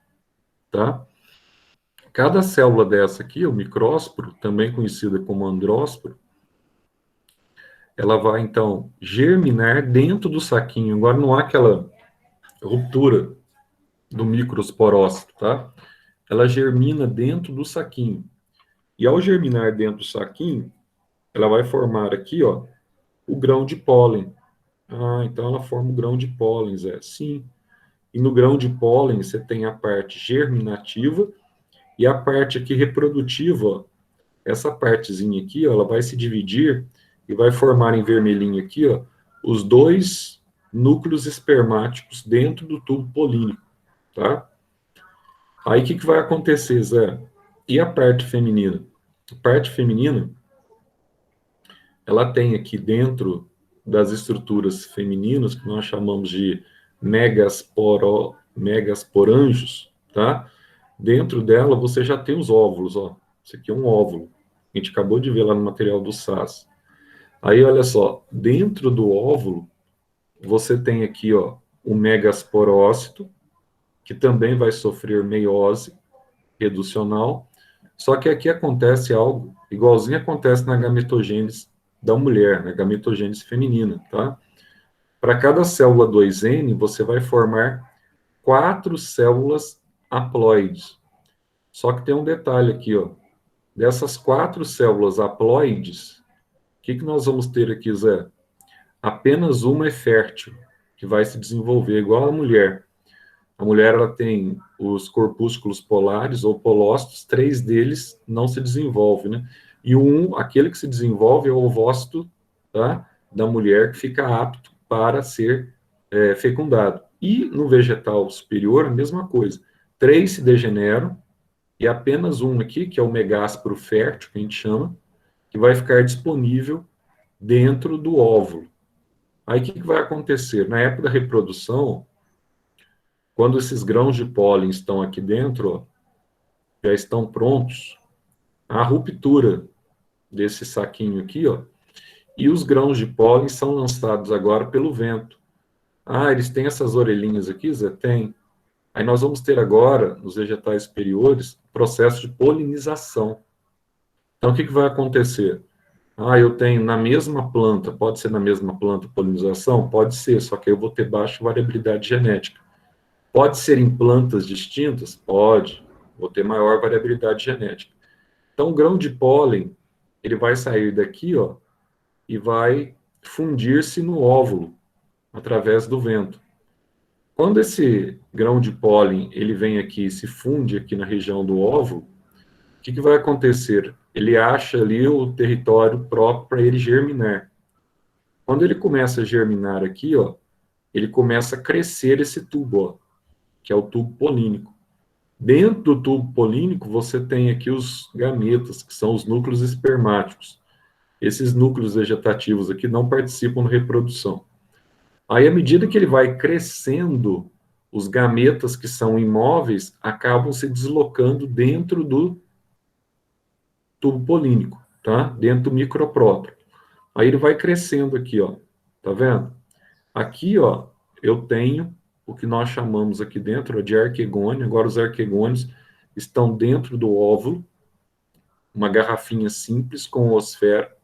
tá? Cada célula dessa aqui, o micrósporo, também conhecida como andrósporo, ela vai, então, germinar dentro do saquinho. Agora, não há aquela ruptura do microsporócito, tá? Ela germina dentro do saquinho. E ao germinar dentro do saquinho, ela vai formar aqui, ó, o grão de pólen. Ah, então ela forma o grão de pólen, Zé. Sim. E no grão de pólen você tem a parte germinativa e a parte aqui reprodutiva, ó. Essa partezinha aqui, ó, ela vai se dividir e vai formar em vermelhinho aqui, ó, os 2 núcleos espermáticos dentro do tubo polínico, tá? Aí o que vai acontecer, Zé? E a parte feminina? A parte feminina, ela tem aqui dentro das estruturas femininas, que nós chamamos de megasporângios, tá? Dentro dela você já tem os óvulos, ó. Isso aqui é um óvulo. A gente acabou de ver lá no material do SAS. Aí, olha só, dentro do óvulo, você tem aqui, ó, o megasporócito, que também vai sofrer meiose reducional, só que aqui acontece algo igualzinho acontece na gametogênese da mulher, na gametogênese feminina, tá? Para cada célula 2N, você vai formar 4 células haploides. Só que tem um detalhe aqui, ó. Dessas 4 células haploides, o que nós vamos ter aqui, Zé? Apenas uma é fértil, que vai se desenvolver igual a mulher. A mulher ela tem os corpúsculos polares ou polócitos, 3 deles não se desenvolvem, né? E aquele que se desenvolve é o ovócito, tá? Da mulher que fica apto para ser fecundado. E no vegetal superior, a mesma coisa. 3 se degeneram e apenas um aqui, que é o megásporo fértil, que a gente chama, que vai ficar disponível dentro do óvulo. Aí o que vai acontecer? Na época da reprodução, quando esses grãos de pólen estão aqui dentro, ó, já estão prontos, a ruptura desse saquinho aqui, ó, e os grãos de pólen são lançados agora pelo vento. Ah, eles têm essas orelhinhas aqui, Zé? Tem. Aí nós vamos ter agora, nos vegetais superiores, processo de polinização. Então, o que vai acontecer? Ah, eu tenho na mesma planta, pode ser na mesma planta polinização? Pode ser, só que eu vou ter baixa variabilidade genética. Pode ser em plantas distintas? Pode. Vou ter maior variabilidade genética. Então, o grão de pólen, ele vai sair daqui, ó, e vai fundir-se no óvulo, através do vento. Quando esse grão de pólen, ele vem aqui e se funde aqui na região do óvulo, o que vai acontecer? Ele acha ali o território próprio para ele germinar. Quando ele começa a germinar aqui, ó, ele começa a crescer esse tubo, ó, que é o tubo polínico. Dentro do tubo polínico, você tem aqui os gametas, que são os núcleos espermáticos. Esses núcleos vegetativos aqui não participam da reprodução. Aí, à medida que ele vai crescendo, os gametas que são imóveis acabam se deslocando dentro do tubo polínico, tá? Dentro do microprótolo. Aí ele vai crescendo aqui, ó. Tá vendo? Aqui, ó, eu tenho o que nós chamamos aqui dentro de arquegônio. Agora os arquegônios estão dentro do óvulo, uma garrafinha simples com osfera.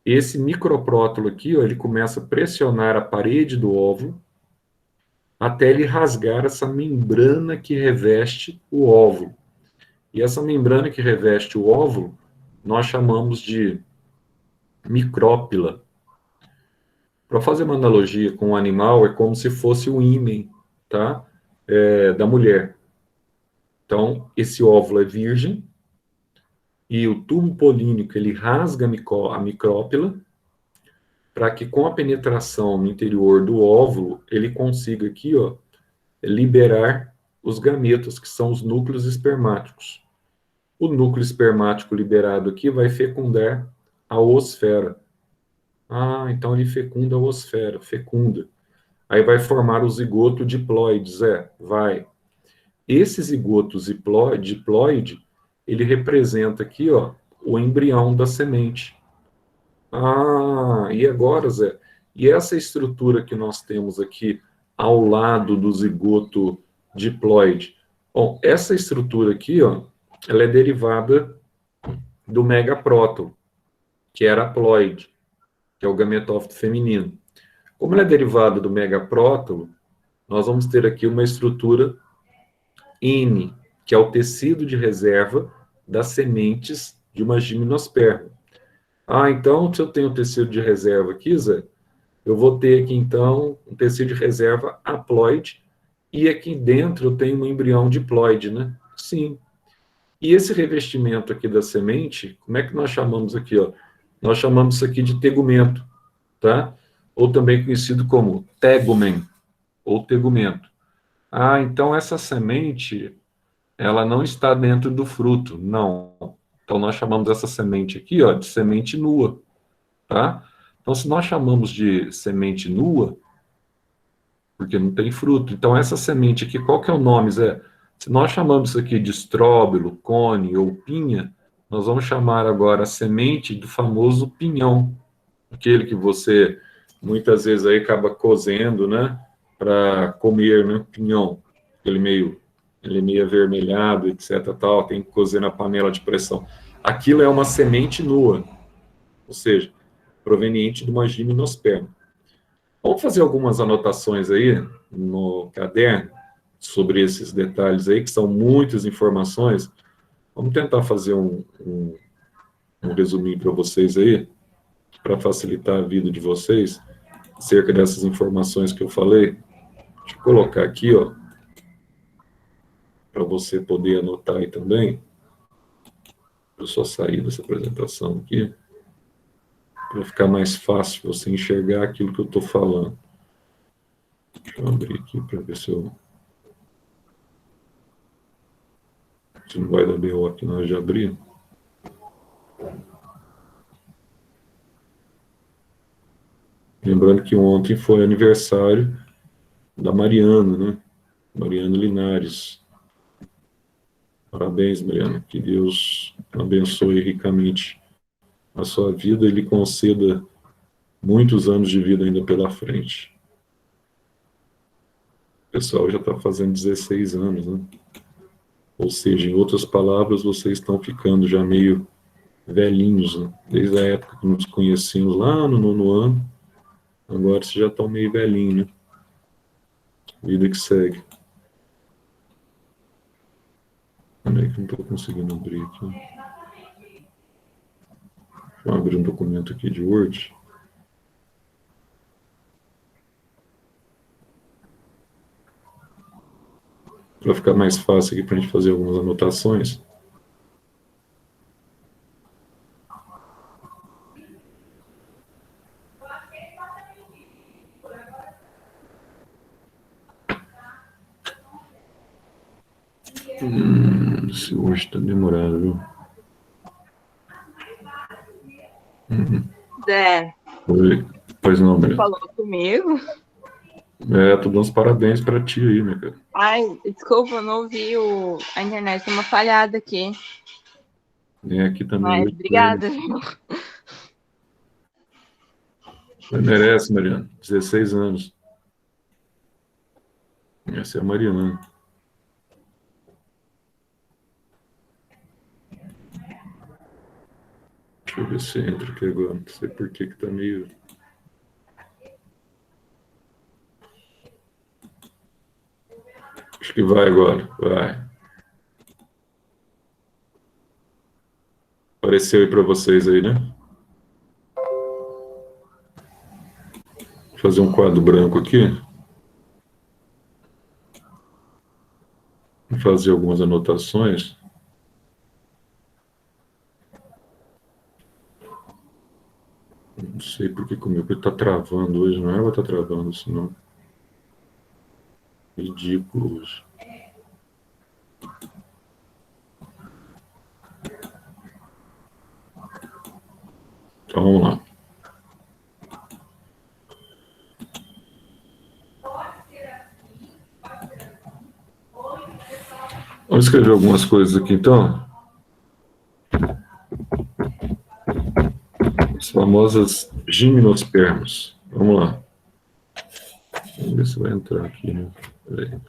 Esse microprótolo aqui, ó, ele começa a pressionar a parede do óvulo até ele rasgar essa membrana que reveste o óvulo. E essa membrana que reveste o óvulo, nós chamamos de micrópila. Para fazer uma analogia com o animal, é como se fosse o ímen, tá? Da mulher. Então, esse óvulo é virgem, e o tubo polínico, ele rasga a micrópila, para que com a penetração no interior do óvulo, ele consiga aqui, ó, liberar os gametas, que são os núcleos espermáticos. O núcleo espermático liberado aqui vai fecundar a oosfera. Ah, então ele fecunda a oosfera, fecunda. Aí vai formar o zigoto diploide, vai. Esse zigoto diploide, ele representa aqui, ó, o embrião da semente. Ah, e agora, Zé? E essa estrutura que nós temos aqui ao lado do zigoto diploide? Bom, essa estrutura aqui, ó, ela é derivada do megapróton, que era haploide, que é o gametófito feminino. Como ela é derivada do megapróton, nós vamos ter aqui uma estrutura N, que é o tecido de reserva das sementes de uma gimnosperma. Ah, então, se eu tenho tecido de reserva aqui, Zé, eu vou ter aqui, então, um tecido de reserva haploide, e aqui dentro eu tenho um embrião diploide, né? Sim. E esse revestimento aqui da semente, como é que nós chamamos aqui, ó? Nós chamamos isso aqui de tegumento, tá? Ou também conhecido como tegumen, ou tegumento. Ah, então essa semente, ela não está dentro do fruto, não. Então nós chamamos essa semente aqui, ó, de semente nua, tá? Então se nós chamamos de semente nua, porque não tem fruto. Então essa semente aqui, qual que é o nome, Zé? Se nós chamamos isso aqui de estróbilo, cone ou pinha, nós vamos chamar agora a semente do famoso pinhão, aquele que você muitas vezes aí acaba cozendo, né, para comer, né, pinhão, ele meio avermelhado, etc, tal, tem que cozer na panela de pressão. Aquilo é uma semente nua, ou seja, proveniente de uma gimnosperma. Vamos fazer algumas anotações aí no caderno sobre esses detalhes aí, que são muitas informações. Vamos tentar fazer um resuminho para vocês aí, para facilitar a vida de vocês, acerca dessas informações que eu falei. Deixa eu colocar aqui, ó, para você poder anotar aí também. Eu só sair dessa apresentação aqui, para ficar mais fácil você enxergar aquilo que eu estou falando. Deixa eu abrir aqui para ver se não vai dar BO aqui na hora de abrir. Lembrando que ontem foi aniversário da Mariana, né? Mariana Linares. Parabéns, Mariana. Que Deus abençoe ricamente a sua vida e lhe conceda muitos anos de vida ainda pela frente. O pessoal já está fazendo 16 anos, né? Ou seja, em outras palavras, vocês estão ficando já meio velhinhos, né? Desde a época que nos conhecemos lá no 9º ano, agora vocês já estão meio velhinhos, né? Vida que segue. Peraí que não estou conseguindo abrir aqui. Deixa eu abrir um documento aqui de Word. Para ficar mais fácil aqui para a gente fazer algumas anotações. Esse hoje está demorado, viu? Zé. Oi. Pois não, Você Breno. falou comigo? Tô dando uns parabéns para ti aí, minha cara. Ai, desculpa, eu não ouvi a internet, tem uma falhada aqui. Aqui também. Mas obrigada, viu? Você merece, Mariana. 16 anos. Essa é a Mariana. Deixa eu ver se entra aqui agora. Não sei por que tá meio... Acho que vai agora. Vai. Apareceu aí para vocês aí, né? Vou fazer um quadro branco aqui. Vou fazer algumas anotações. Não sei por que o meu está travando hoje. Não é ela está travando, senão... Ridículo hoje. Então, vamos lá. Vamos escrever algumas coisas aqui, então. Só famosas gimnospermas. Vamos lá. Vamos ver se vai entrar aqui, né? Peraí.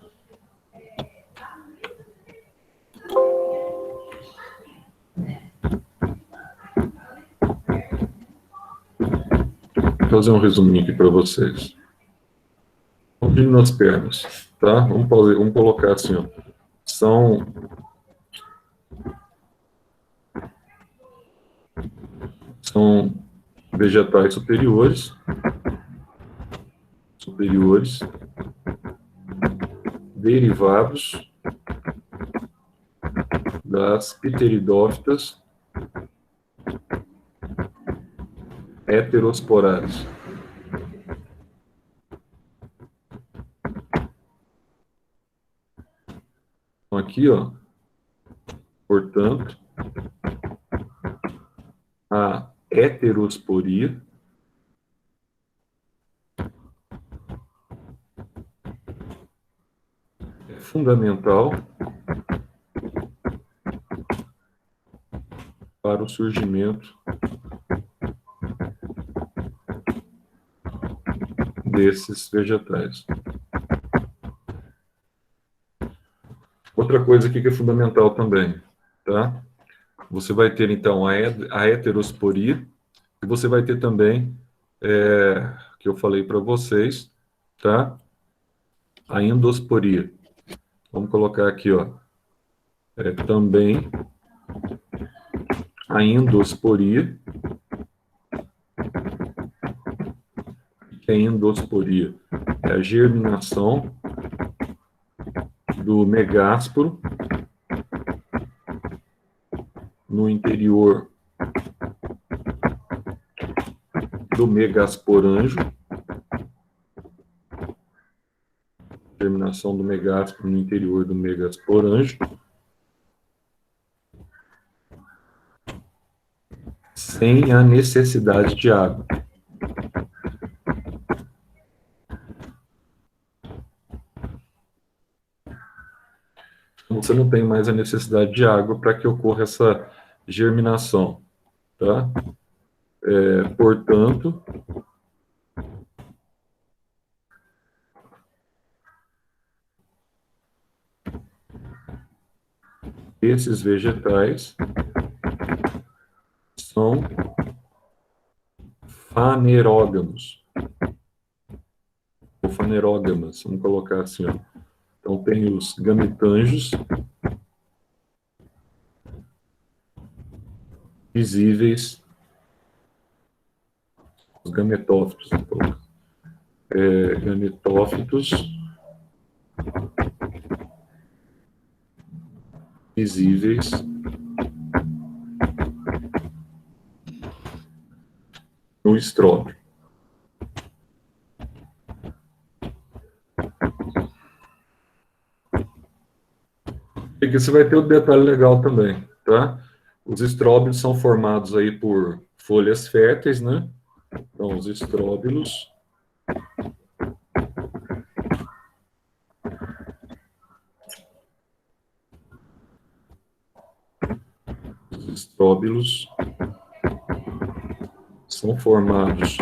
Vou fazer um resuminho aqui para vocês. Gimnospermas, tá? Vamos colocar assim, ó. São vegetais superiores, derivados das pteridófitas heterosporadas. Então, aqui, ó, portanto, a heterosporia é fundamental para o surgimento desses vegetais. Outra coisa aqui que é fundamental também, tá? Você vai ter, então, a heterosporia, e você vai ter também, que eu falei para vocês, tá? A endosporia. Vamos colocar aqui, ó, também a endosporia, que é endosporia, é a germinação do megásporo no interior do megasporângio, germinação do megásporo no interior do megasporângio, sem a necessidade de água. Você não tem mais a necessidade de água para que ocorra essa germinação, tá? Portanto, esses vegetais são fanerógamos, ou fanerógamas, vamos colocar assim, ó. Então, tem os gametângios visíveis, os gametófitos, então, gametófitos visíveis no estróbio. E aqui você vai ter um detalhe legal também, tá? Os estróbilos são formados aí por folhas férteis, né? Então, os estróbilos são formados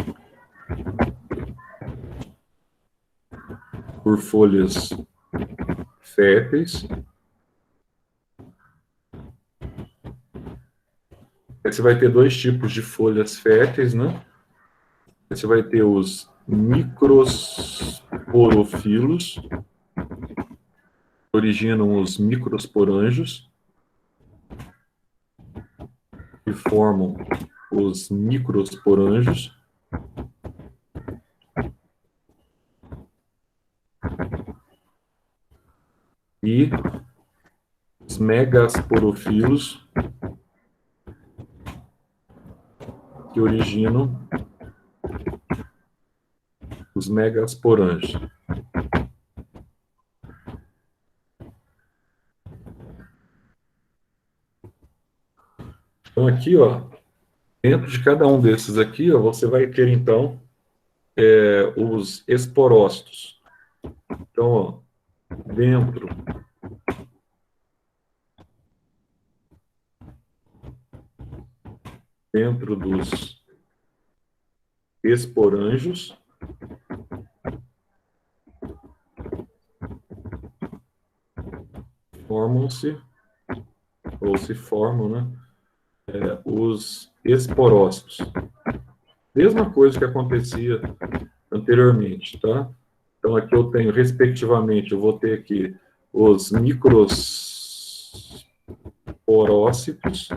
por folhas férteis. Aí você vai ter dois tipos de folhas férteis, né? Aí você vai ter os microsporofilos, que originam os microsporângios, que formam os microsporângios. E os megasporofilos, que originam os megasporângios. Então, aqui, ó, dentro de cada um desses aqui, ó, você vai ter, então, os esporócitos. Então, ó, dentro dos esporângios formam-se, ou se formam, né, os esporócitos. Mesma coisa que acontecia anteriormente, tá? Então, aqui eu tenho, respectivamente, eu vou ter aqui os microsporócitos,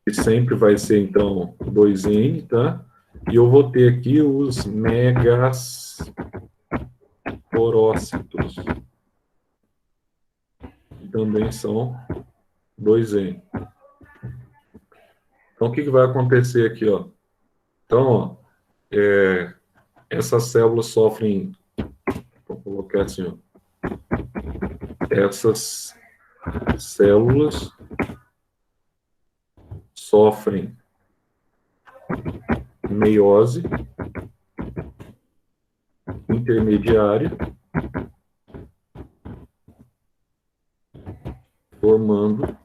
que sempre vai ser, então, 2N, tá? E eu vou ter aqui os megasporócitos, que também são 2N. Então, o que vai acontecer aqui, ó? Então, ó, essas células sofrem, vou colocar assim, ó, essas células sofrem meiose intermediária, formando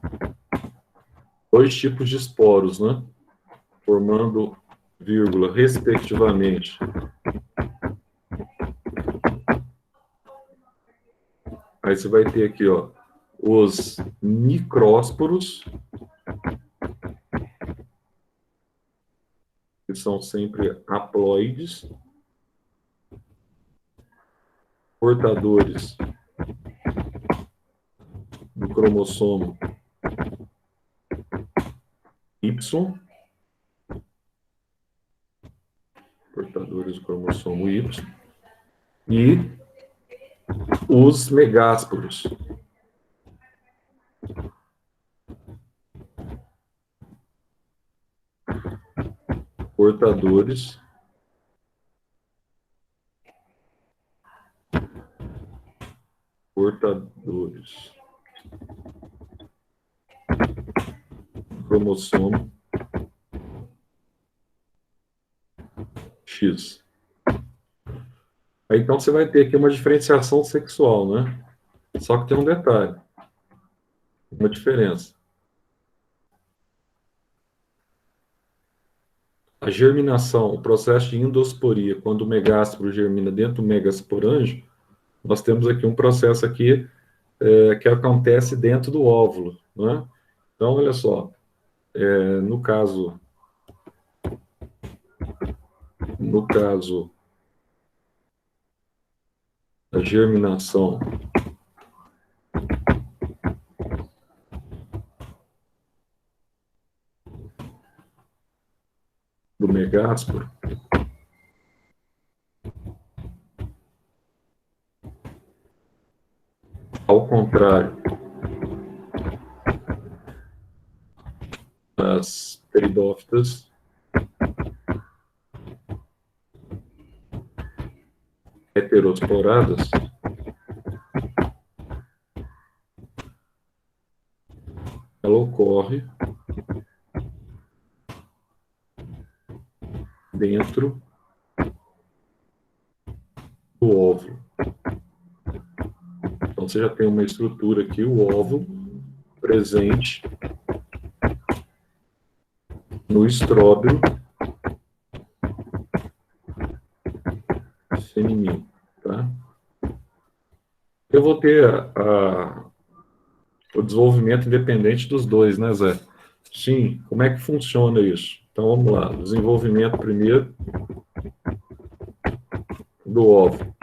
dois tipos de esporos, né? Formando, vírgula, respectivamente, aí você vai ter aqui, ó, os micrósporos, que são sempre haploides, portadores do cromossomo Y, portadores do cromossomo Y, e os megásporos, portadores do cromossomo X. Aí, então, você vai ter aqui uma diferenciação sexual, né? Só que tem um detalhe, uma diferença. A germinação, o processo de endosporia, quando o megásporo germina dentro do megasporângio, nós temos aqui um processo aqui que acontece dentro do óvulo, né? Então, olha só, no caso da germinação do megásporo, ao contrário das pteridófitas, heterosporadas, ela ocorre dentro do óvulo. Então, você já tem uma estrutura aqui, o óvulo, presente no estróbilo feminino, tá? Eu vou ter o desenvolvimento independente dos dois, né, Zé? Sim, como é que funciona isso? Então, vamos lá. Desenvolvimento primeiro do óvulo.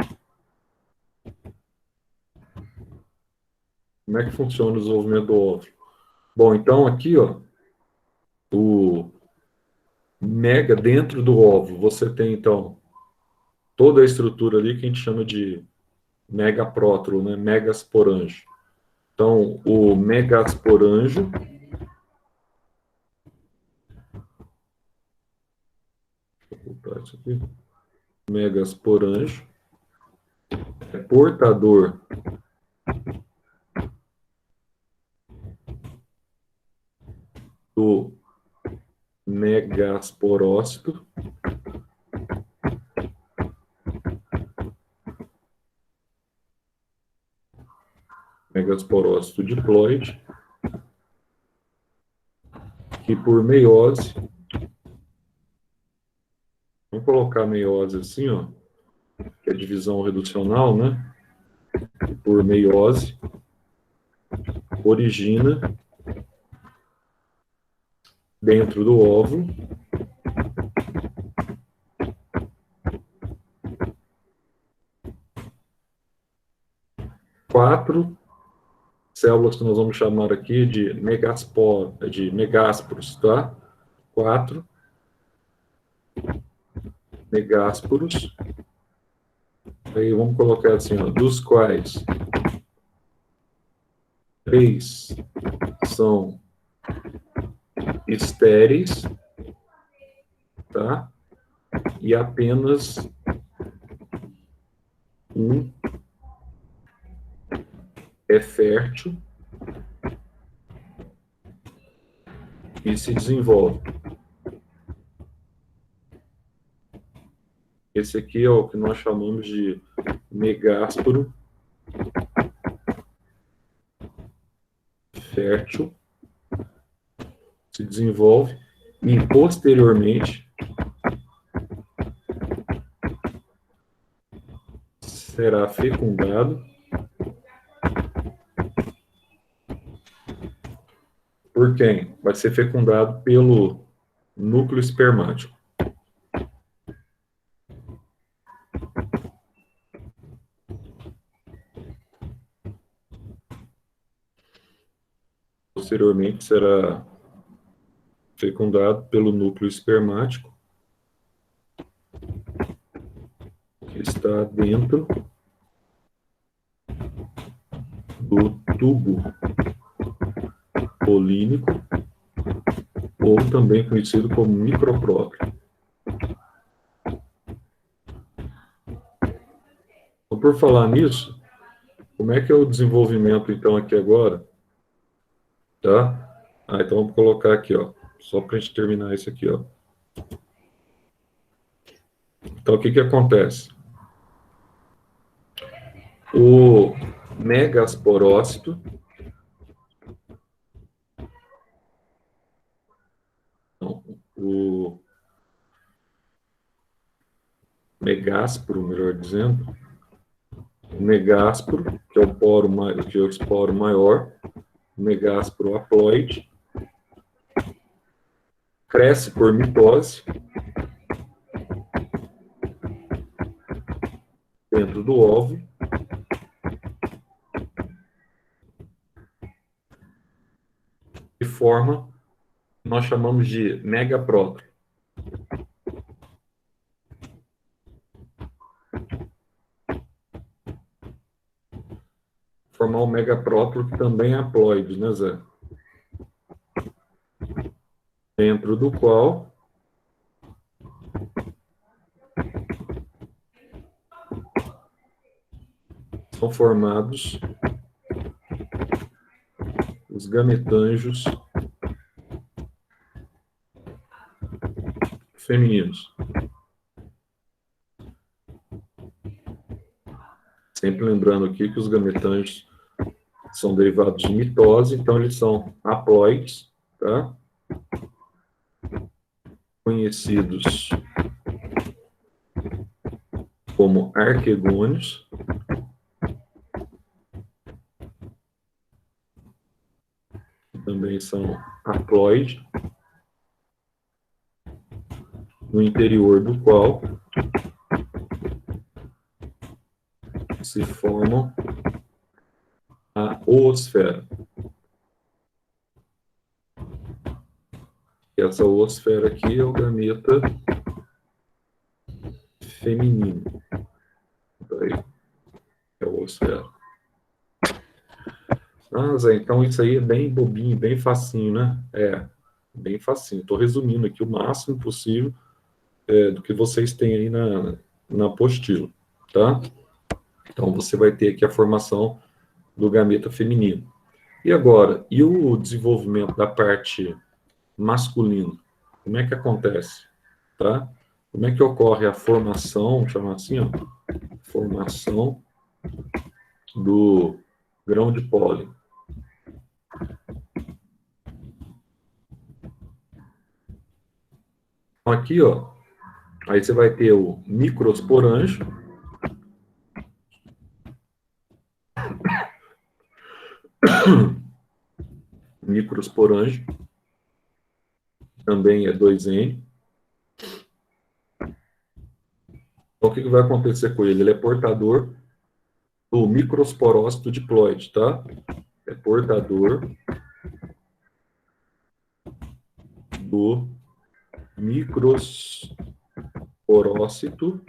Como é que funciona o desenvolvimento do óvulo? Bom, então aqui, ó, o mega dentro do óvulo, você tem, então, toda a estrutura ali que a gente chama de megaprótulo, né, megasporângio. Então, o megasporângio, vou botar isso aqui, megasporângio, é portador do megasporócito, megasporócito diploide, que por meiose, vamos colocar meiose assim, ó, que é divisão reducional, né? Por meiose, origina dentro do óvulo quatro células que nós vamos chamar aqui de megásporos, tá? 4 megásporos. Aí vamos colocar assim, ó, dos quais 3 são estéreis, tá? E apenas um é fértil e se desenvolve. Esse aqui é o que nós chamamos de megásporo fértil, se desenvolve e posteriormente será fecundado por quem? Vai ser fecundado pelo núcleo espermático. Posteriormente será fecundado pelo núcleo espermático, que está dentro do tubo polínico, ou também conhecido como microprócleo. Então, por falar nisso, como é que é o desenvolvimento, então, aqui agora? Tá? Então vamos colocar aqui, ó, só para a gente terminar isso aqui, ó. Então, o que que acontece? O megasporócito, não, o megásporo, melhor dizendo, o megásporo, que é o esporo maior, o megásporo haploide, cresce por mitose dentro do óvulo e forma, nós chamamos de megaprótolo. Formar um megaprótolo que também é haploide, né, Zé? Dentro do qual são formados os gametanjos femininos. Sempre lembrando aqui que os gametanjos são derivados de mitose, então eles são haploides, tá? Conhecidos como arquegônios. Também são haploides, no interior do qual se formam a oosfera. E essa oosfera aqui é o gameta feminino. Aí, é a oosfera. Ah, Zé, então isso aí é bem bobinho, bem facinho, né? É, bem facinho. Estou resumindo aqui o máximo possível do que vocês têm aí na apostila, tá? Então, você vai ter aqui a formação do gameta feminino. E agora, e o desenvolvimento da parte masculina? Como é que acontece? Tá? Como é que ocorre a formação, chama assim, ó, formação do grão de pólen? aqui, ó, aí você vai ter o microsporanjo, microsporanjo, também é 2N. Então, o que vai acontecer com ele? Ele é portador do microsporócito diploide, tá? É portador do microsporócito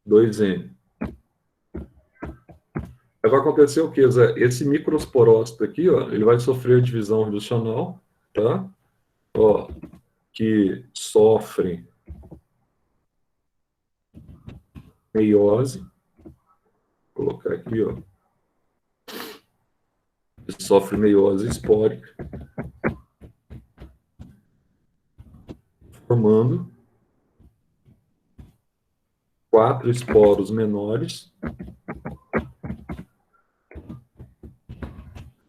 2N. Aí vai acontecer o quê, Zé? Esse microsporócito aqui, ó, ele vai sofrer divisão reducional, tá? Ó, que sofre meiose. Vou colocar aqui, ó. Que sofre meiose espórica, formando 4 esporos menores.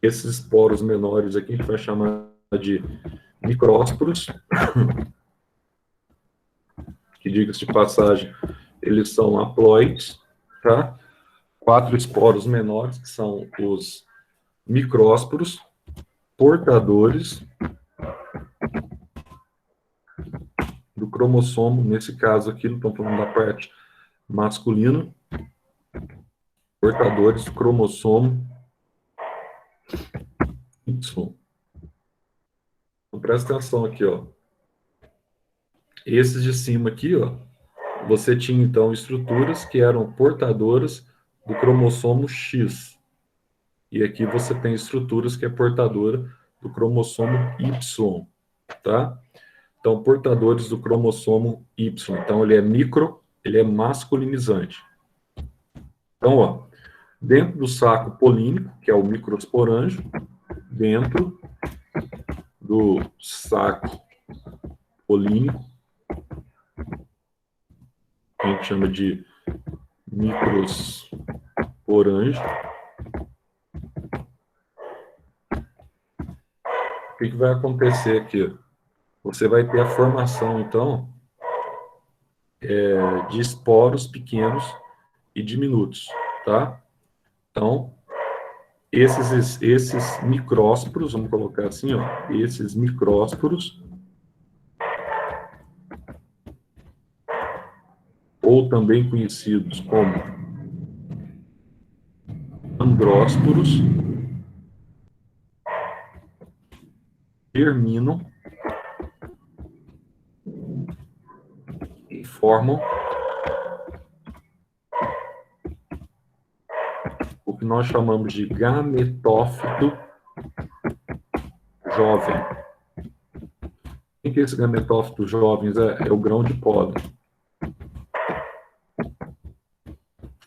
Esses esporos menores aqui a gente vai chamar de micrósporos, que, diga-se de passagem, eles são haploides, tá? 4 esporos menores, que são os micrósporos, portadores do cromossomo, nesse caso aqui, não estamos falando da parte masculina, portadores do cromossomo Y. Então, presta atenção aqui, ó. Esses de cima aqui, ó, você tinha, então, estruturas que eram portadoras do cromossomo X. E aqui você tem estruturas que é portadora do cromossomo Y, tá? Então, portadores do cromossomo Y. Então, ele é micro, ele é masculinizante. Então, ó, dentro do saco polínico, que é o microsporanjo, dentro do saco polínico, que a gente chama de microsporanjo, o que vai acontecer aqui? Você vai ter a formação, então, de esporos pequenos e diminutos, tá? Então, esses micrósporos, vamos colocar assim, ó, esses micrósporos, ou também conhecidos como andrósporos, terminam e formam o que nós chamamos de gametófito jovem. O que é esse gametófito jovem? É o grão de pólen.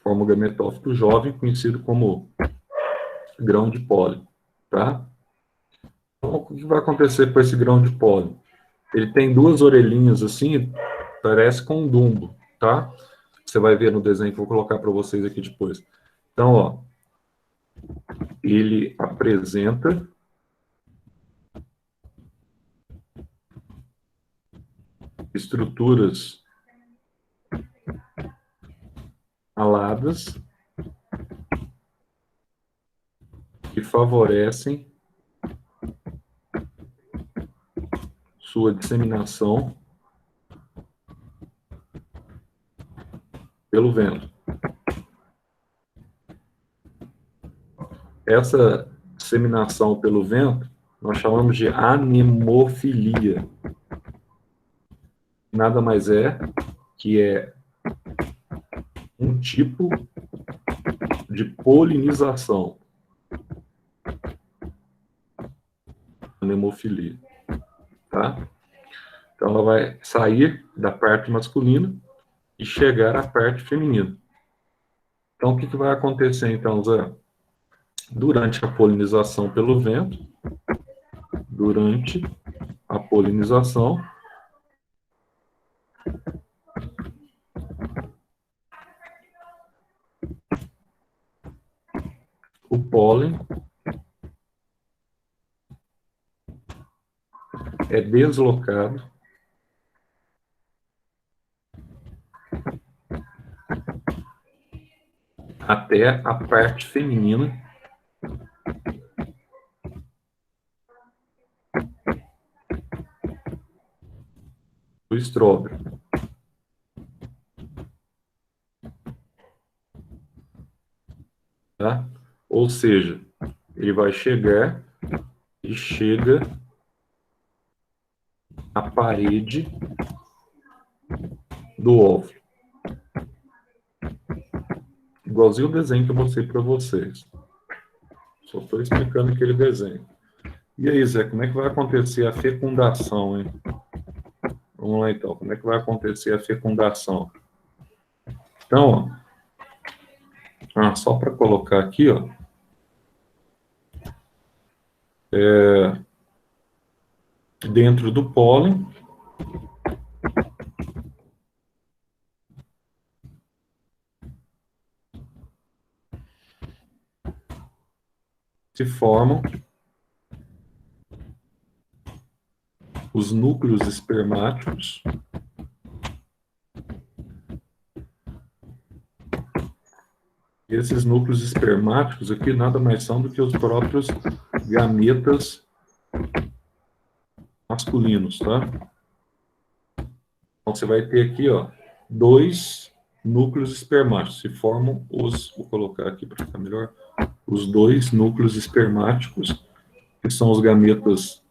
Forma o gametófito jovem, conhecido como grão de pólen, tá? Então, o que vai acontecer com esse grão de pólen? Ele tem 2 orelhinhas assim, parece com um dumbo, tá? Você vai ver no desenho que eu vou colocar para vocês aqui depois. Então, ó, ele apresenta estruturas aladas que favorecem sua disseminação pelo vento. Essa disseminação pelo vento nós chamamos de anemofilia. Nada mais é que é um tipo de polinização. Anemofilia, tá? Então ela vai sair da parte masculina e chegar à parte feminina. Então o que vai acontecer então, Zé? Durante a polinização pelo vento, durante a polinização, o pólen é deslocado até a parte feminina do estróbio. Tá? Ou seja, ele vai chegar e chega à parede do óvulo. Igualzinho o desenho que eu mostrei para vocês. Só estou explicando aquele desenho. E aí, Zé, como é que vai acontecer a fecundação, hein? Vamos lá, então. Como é que vai acontecer a fecundação? Então, ó, só para colocar aqui, ó, dentro do pólen, se formam os núcleos espermáticos e esses núcleos espermáticos aqui nada mais são do que os próprios gametas masculinos, tá? Então você vai ter aqui, ó, 2 núcleos espermáticos, se formam os, vou colocar aqui para ficar melhor, os 2 núcleos espermáticos, que são os gametas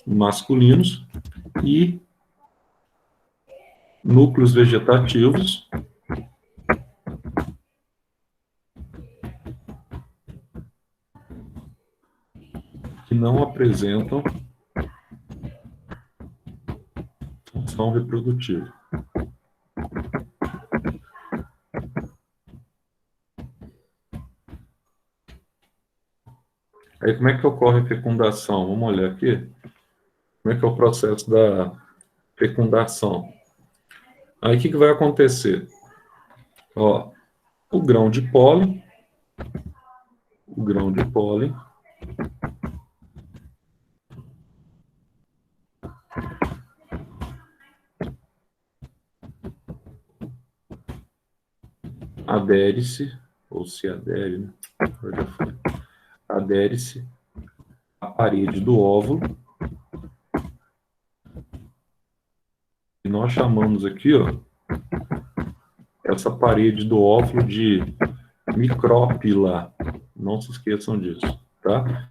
masculinos, e núcleos vegetativos, que não apresentam função reprodutiva. Aí, como é que ocorre a fecundação? Vamos olhar aqui. Como é que é o processo da fecundação? Aí, o que vai acontecer? Ó, o grão de pólen, adere-se, ou se adere, né? Adere-se à parede do óvulo, e nós chamamos aqui, ó, essa parede do óvulo de micrópila. Não se esqueçam disso, tá?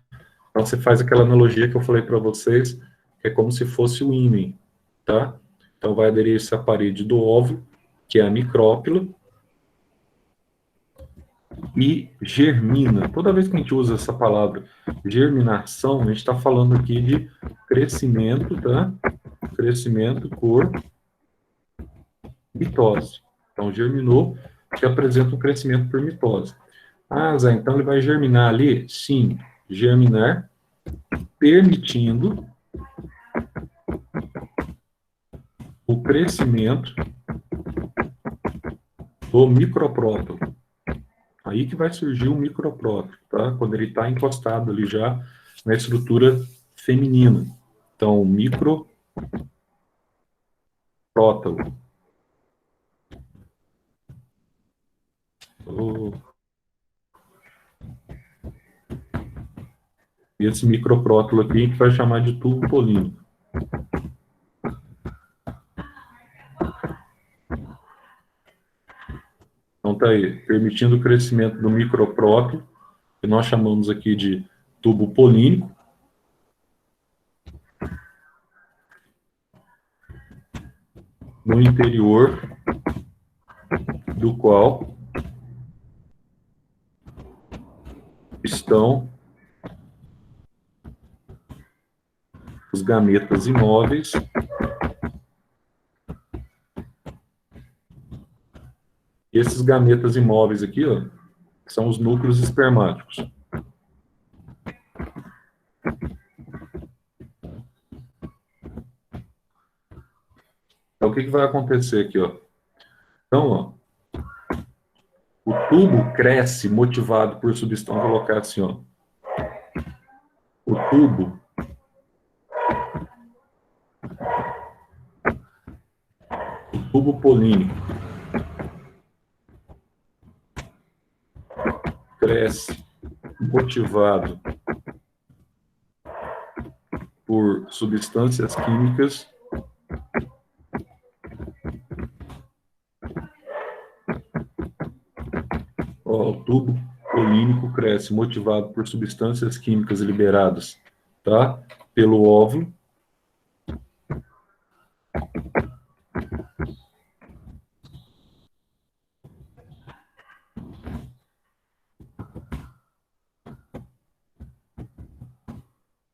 Então você faz aquela analogia que eu falei para vocês, que é como se fosse o ímen, tá? Então vai aderir-se à parede do óvulo, que é a micrópila, e germina. Toda vez que a gente usa essa palavra germinação, a gente está falando aqui de crescimento, tá? Crescimento por mitose. Então, germinou, que apresenta um crescimento por mitose. Ah, Zé, então ele vai germinar ali? Sim, germinar, permitindo o crescimento do microprótolo. Aí que vai surgir o microprótolo, tá? Quando ele está encostado ali já na estrutura feminina. Então, microprótolo. E esse microprótolo aqui a gente vai chamar de tubo polínico. Então tá aí, permitindo o crescimento do microprótolo, que nós chamamos aqui de tubo polínico. No interior do qual estão os gametas imóveis e esses gametas imóveis aqui, ó, são os núcleos espermáticos. Então, o que vai acontecer aqui, ó? Então, ó, o tubo cresce motivado por substância, vou colocar assim, ó. O tubo tubo polínico cresce motivado por substâncias químicas o tubo polínico cresce motivado por substâncias químicas liberadas, tá? Pelo óvulo.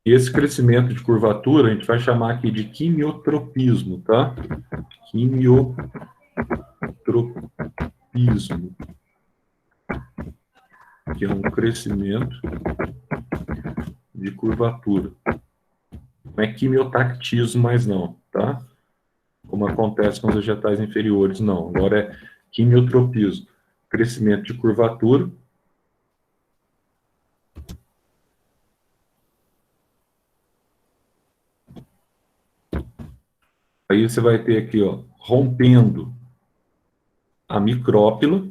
E esse crescimento de curvatura a gente vai chamar aqui de quimiotropismo, tá? Quimiotropismo, que é um crescimento de curvatura. Não é quimiotactismo mais não, tá? Como acontece com os vegetais inferiores, não. Agora é quimiotropismo, crescimento de curvatura. Aí você vai ter aqui, ó, rompendo a micrópila.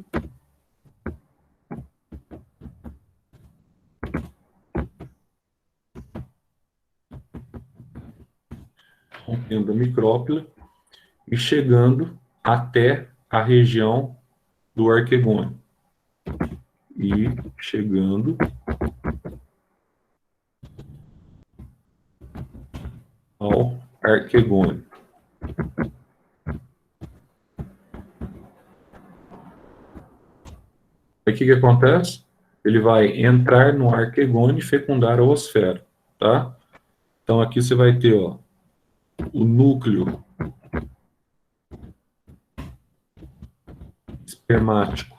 Rompendo a micrópila e chegando até a região do arquegônio. E chegando ao arquegônio. Aí o que acontece? Ele vai entrar no arquegônio e fecundar a oosfera, tá? Então aqui você vai ter, ó, o núcleo espermático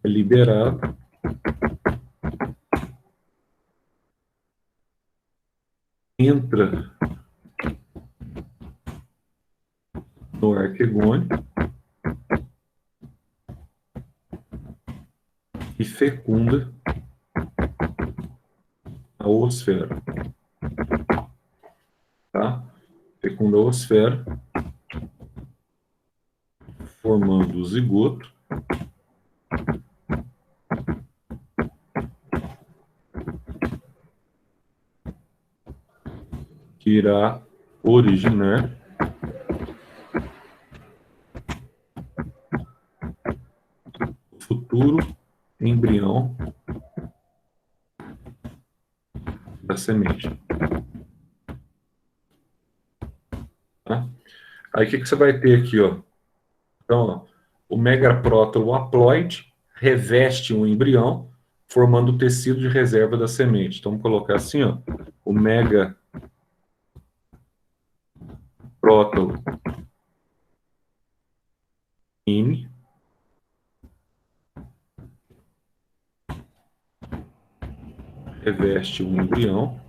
é liberado. Entra no arquegônio e fecunda a oosfera, tá? Fecunda a oosfera, formando o zigoto, que irá originar o futuro embrião da semente. Tá? Aí o que você vai ter aqui, ó? Então, ó, o megaprótolo haploide reveste um embrião, formando o tecido de reserva da semente. Então, vamos colocar assim, ó, o megaprótolo in reveste um embrião,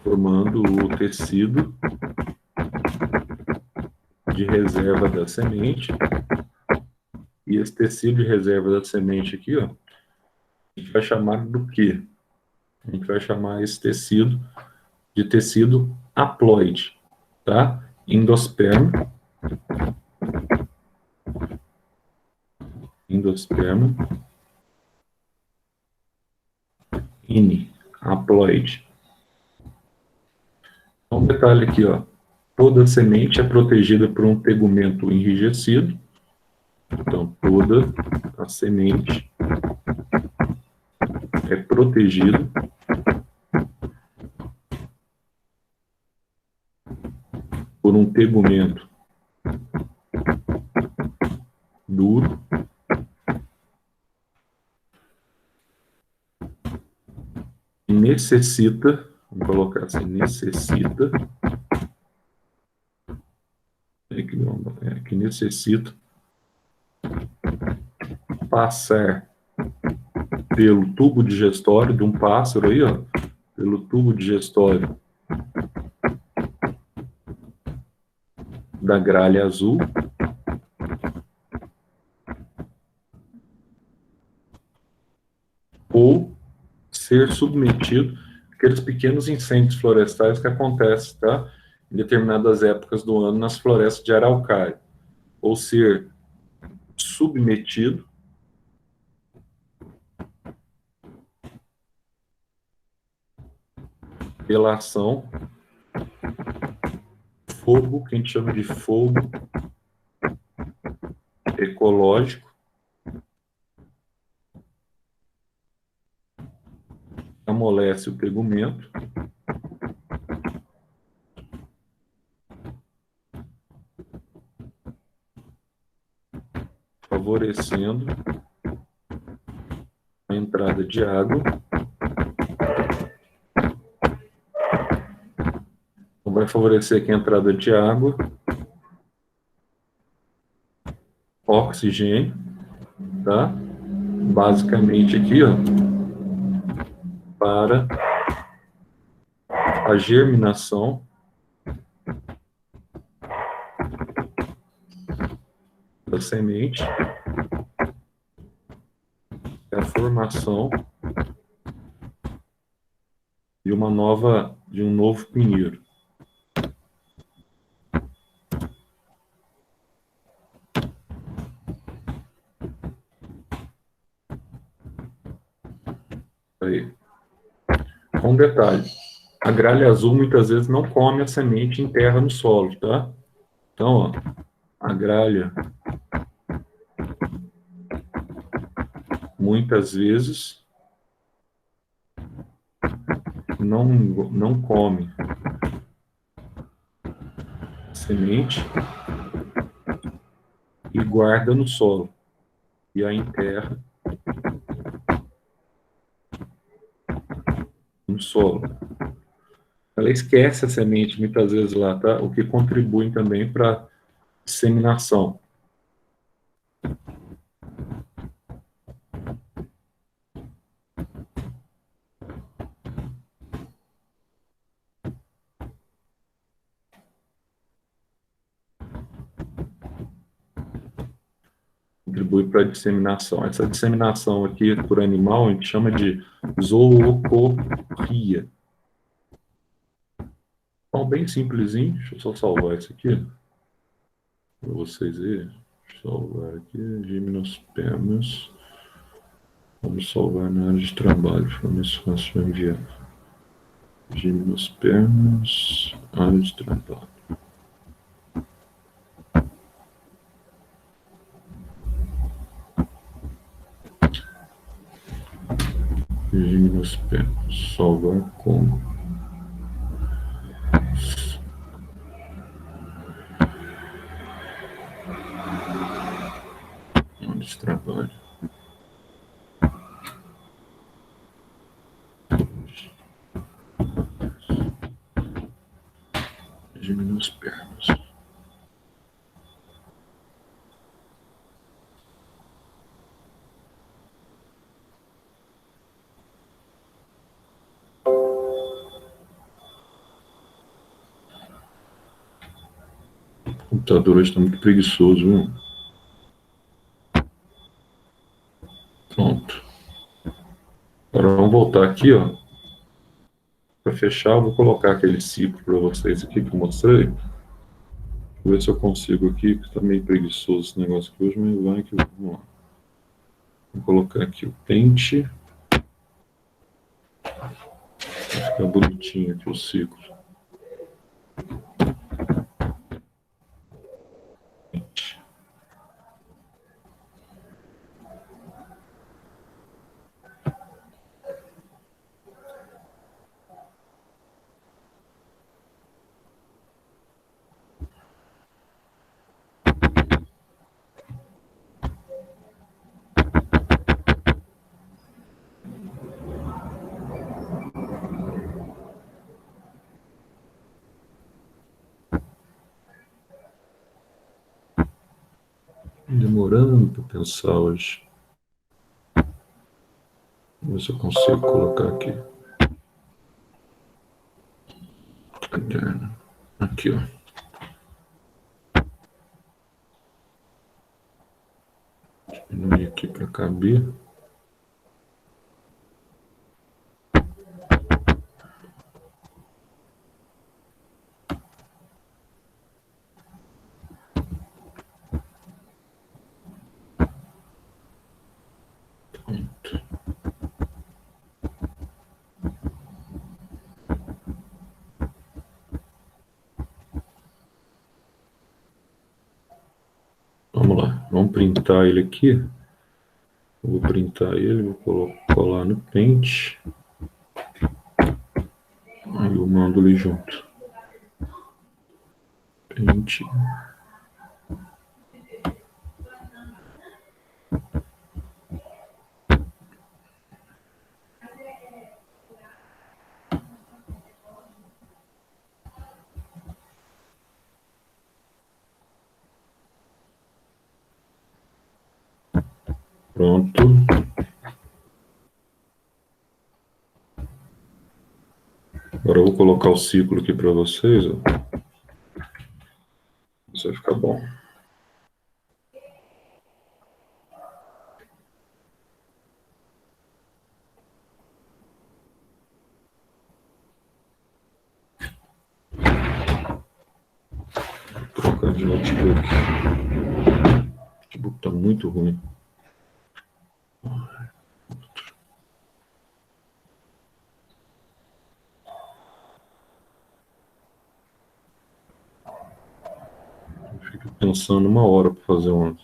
formando o tecido de reserva da semente. E esse tecido de reserva da semente aqui, ó, a gente vai chamar do quê? A gente vai chamar esse tecido de tecido haploide, tá? Endosperma. Endosperma. Haploide. Então, um detalhe aqui, ó. Toda semente é protegida por um tegumento enrijecido. Então, toda a semente é protegida por um tegumento duro e necessita, vamos colocar assim, necessita, que necessita passar pelo tubo digestório de um pássaro aí, ó, pelo tubo digestório da gralha azul, ou ser submetido àqueles pequenos incêndios florestais que acontecem, tá? Em determinadas épocas do ano nas florestas de araucária, ou ser submetido pela ação fogo, que a gente chama de fogo ecológico, amolece o tegumento, favorecendo a entrada de água. Então, vai favorecer aqui a entrada de água, oxigênio, tá? Basicamente aqui, ó, para a germinação da semente e a formação de um novo pinheiro. Aí. Um detalhe, a gralha azul muitas vezes não come a semente em terra no solo, tá? Então, ó, a gralha muitas vezes não come a semente e guarda no solo, e a enterra no solo. Ela esquece a semente muitas vezes lá, tá? O que contribui também para a disseminação. Contribui para a disseminação. Essa disseminação aqui por animal a gente chama de zoocorria. Então, bem simplesinho. Deixa eu só salvar isso aqui para vocês verem. Deixa eu salvar aqui. Gimnospermas. Vamos salvar na área de trabalho. Vamos ver se posso enviar. Gimnospermas, área de trabalho. Gimnospermas. Salvar como? Área de trabalho. Gimnospermas. O computador hoje está muito preguiçoso, viu? Pronto. Agora vamos voltar aqui, ó. Para fechar, eu vou colocar aquele ciclo para vocês aqui que eu mostrei. Vou ver se eu consigo aqui, que está meio preguiçoso esse negócio aqui hoje, mas vai que vamos lá. Vou colocar aqui o pente. Vai ficar bonitinho aqui o ciclo. Pente. Demorando para pensar hoje. Vamos ver se eu consigo colocar aqui. Caderno. Aqui, ó. Diminuir aqui para caber. vamos printar ele aqui. Vou printar ele, vou colar no Paint. Aí eu mando ele junto. Paint. Pronto. Agora eu vou colocar o ciclo aqui para vocês. Ó. Isso vai ficar bom. Vou trocar de notebook. O notebook está muito ruim. Fico pensando 1 hora para fazer um.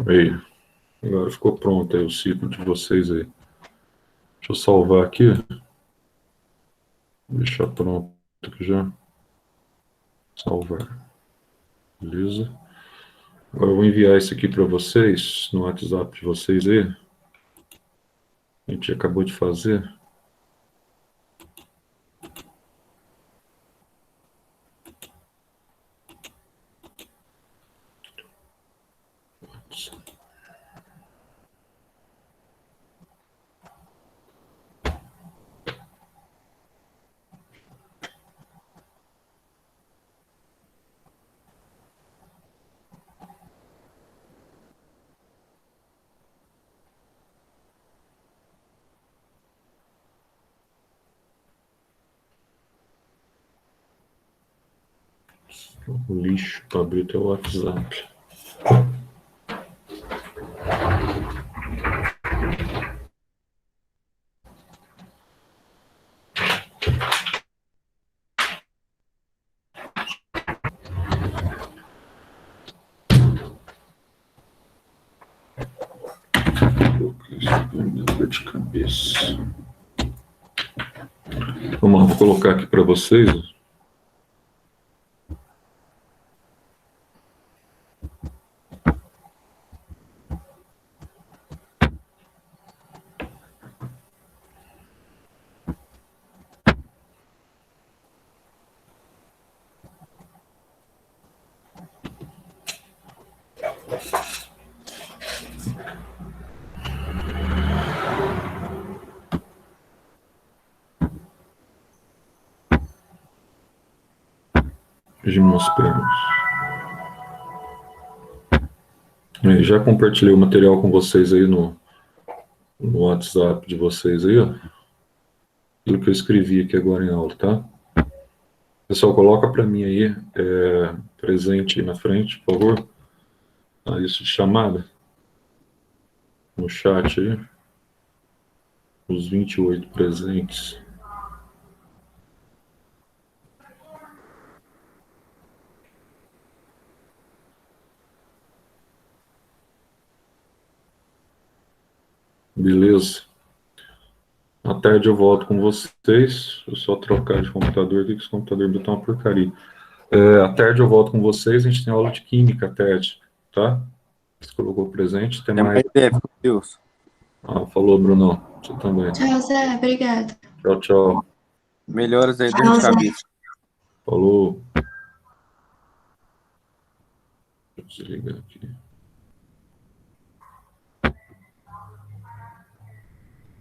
Aí, agora ficou pronto aí o ciclo de vocês aí. Deixa eu salvar aqui. Deixar pronto aqui já. Salvar. Beleza. Agora eu vou enviar isso aqui para vocês, no WhatsApp de vocês aí. A gente acabou de fazer. O lixo para abrir teu WhatsApp. Dor de cabeça. Vamos lá, vou colocar aqui para vocês. De umas pernas. Já compartilhei o material com vocês aí no WhatsApp de vocês aí, ó. Aquilo que eu escrevi aqui agora em aula, tá? Pessoal, coloca para mim aí, presente aí na frente, por favor. Isso de chamada. No chat aí. Os 28 presentes. Beleza. À tarde eu volto com vocês. Eu só trocar de computador aqui, que esse computador meu tá uma porcaria. À tarde eu volto com vocês. A gente tem aula de química à tarde, tá? Você colocou presente. Até mais. Deus. Falou, Brunão. Você também. Tchau, Zé. Obrigada. Tchau, tchau. Melhoras aí, dor Tchau, de Zé. cabeça. Falou. Deixa eu desligar aqui.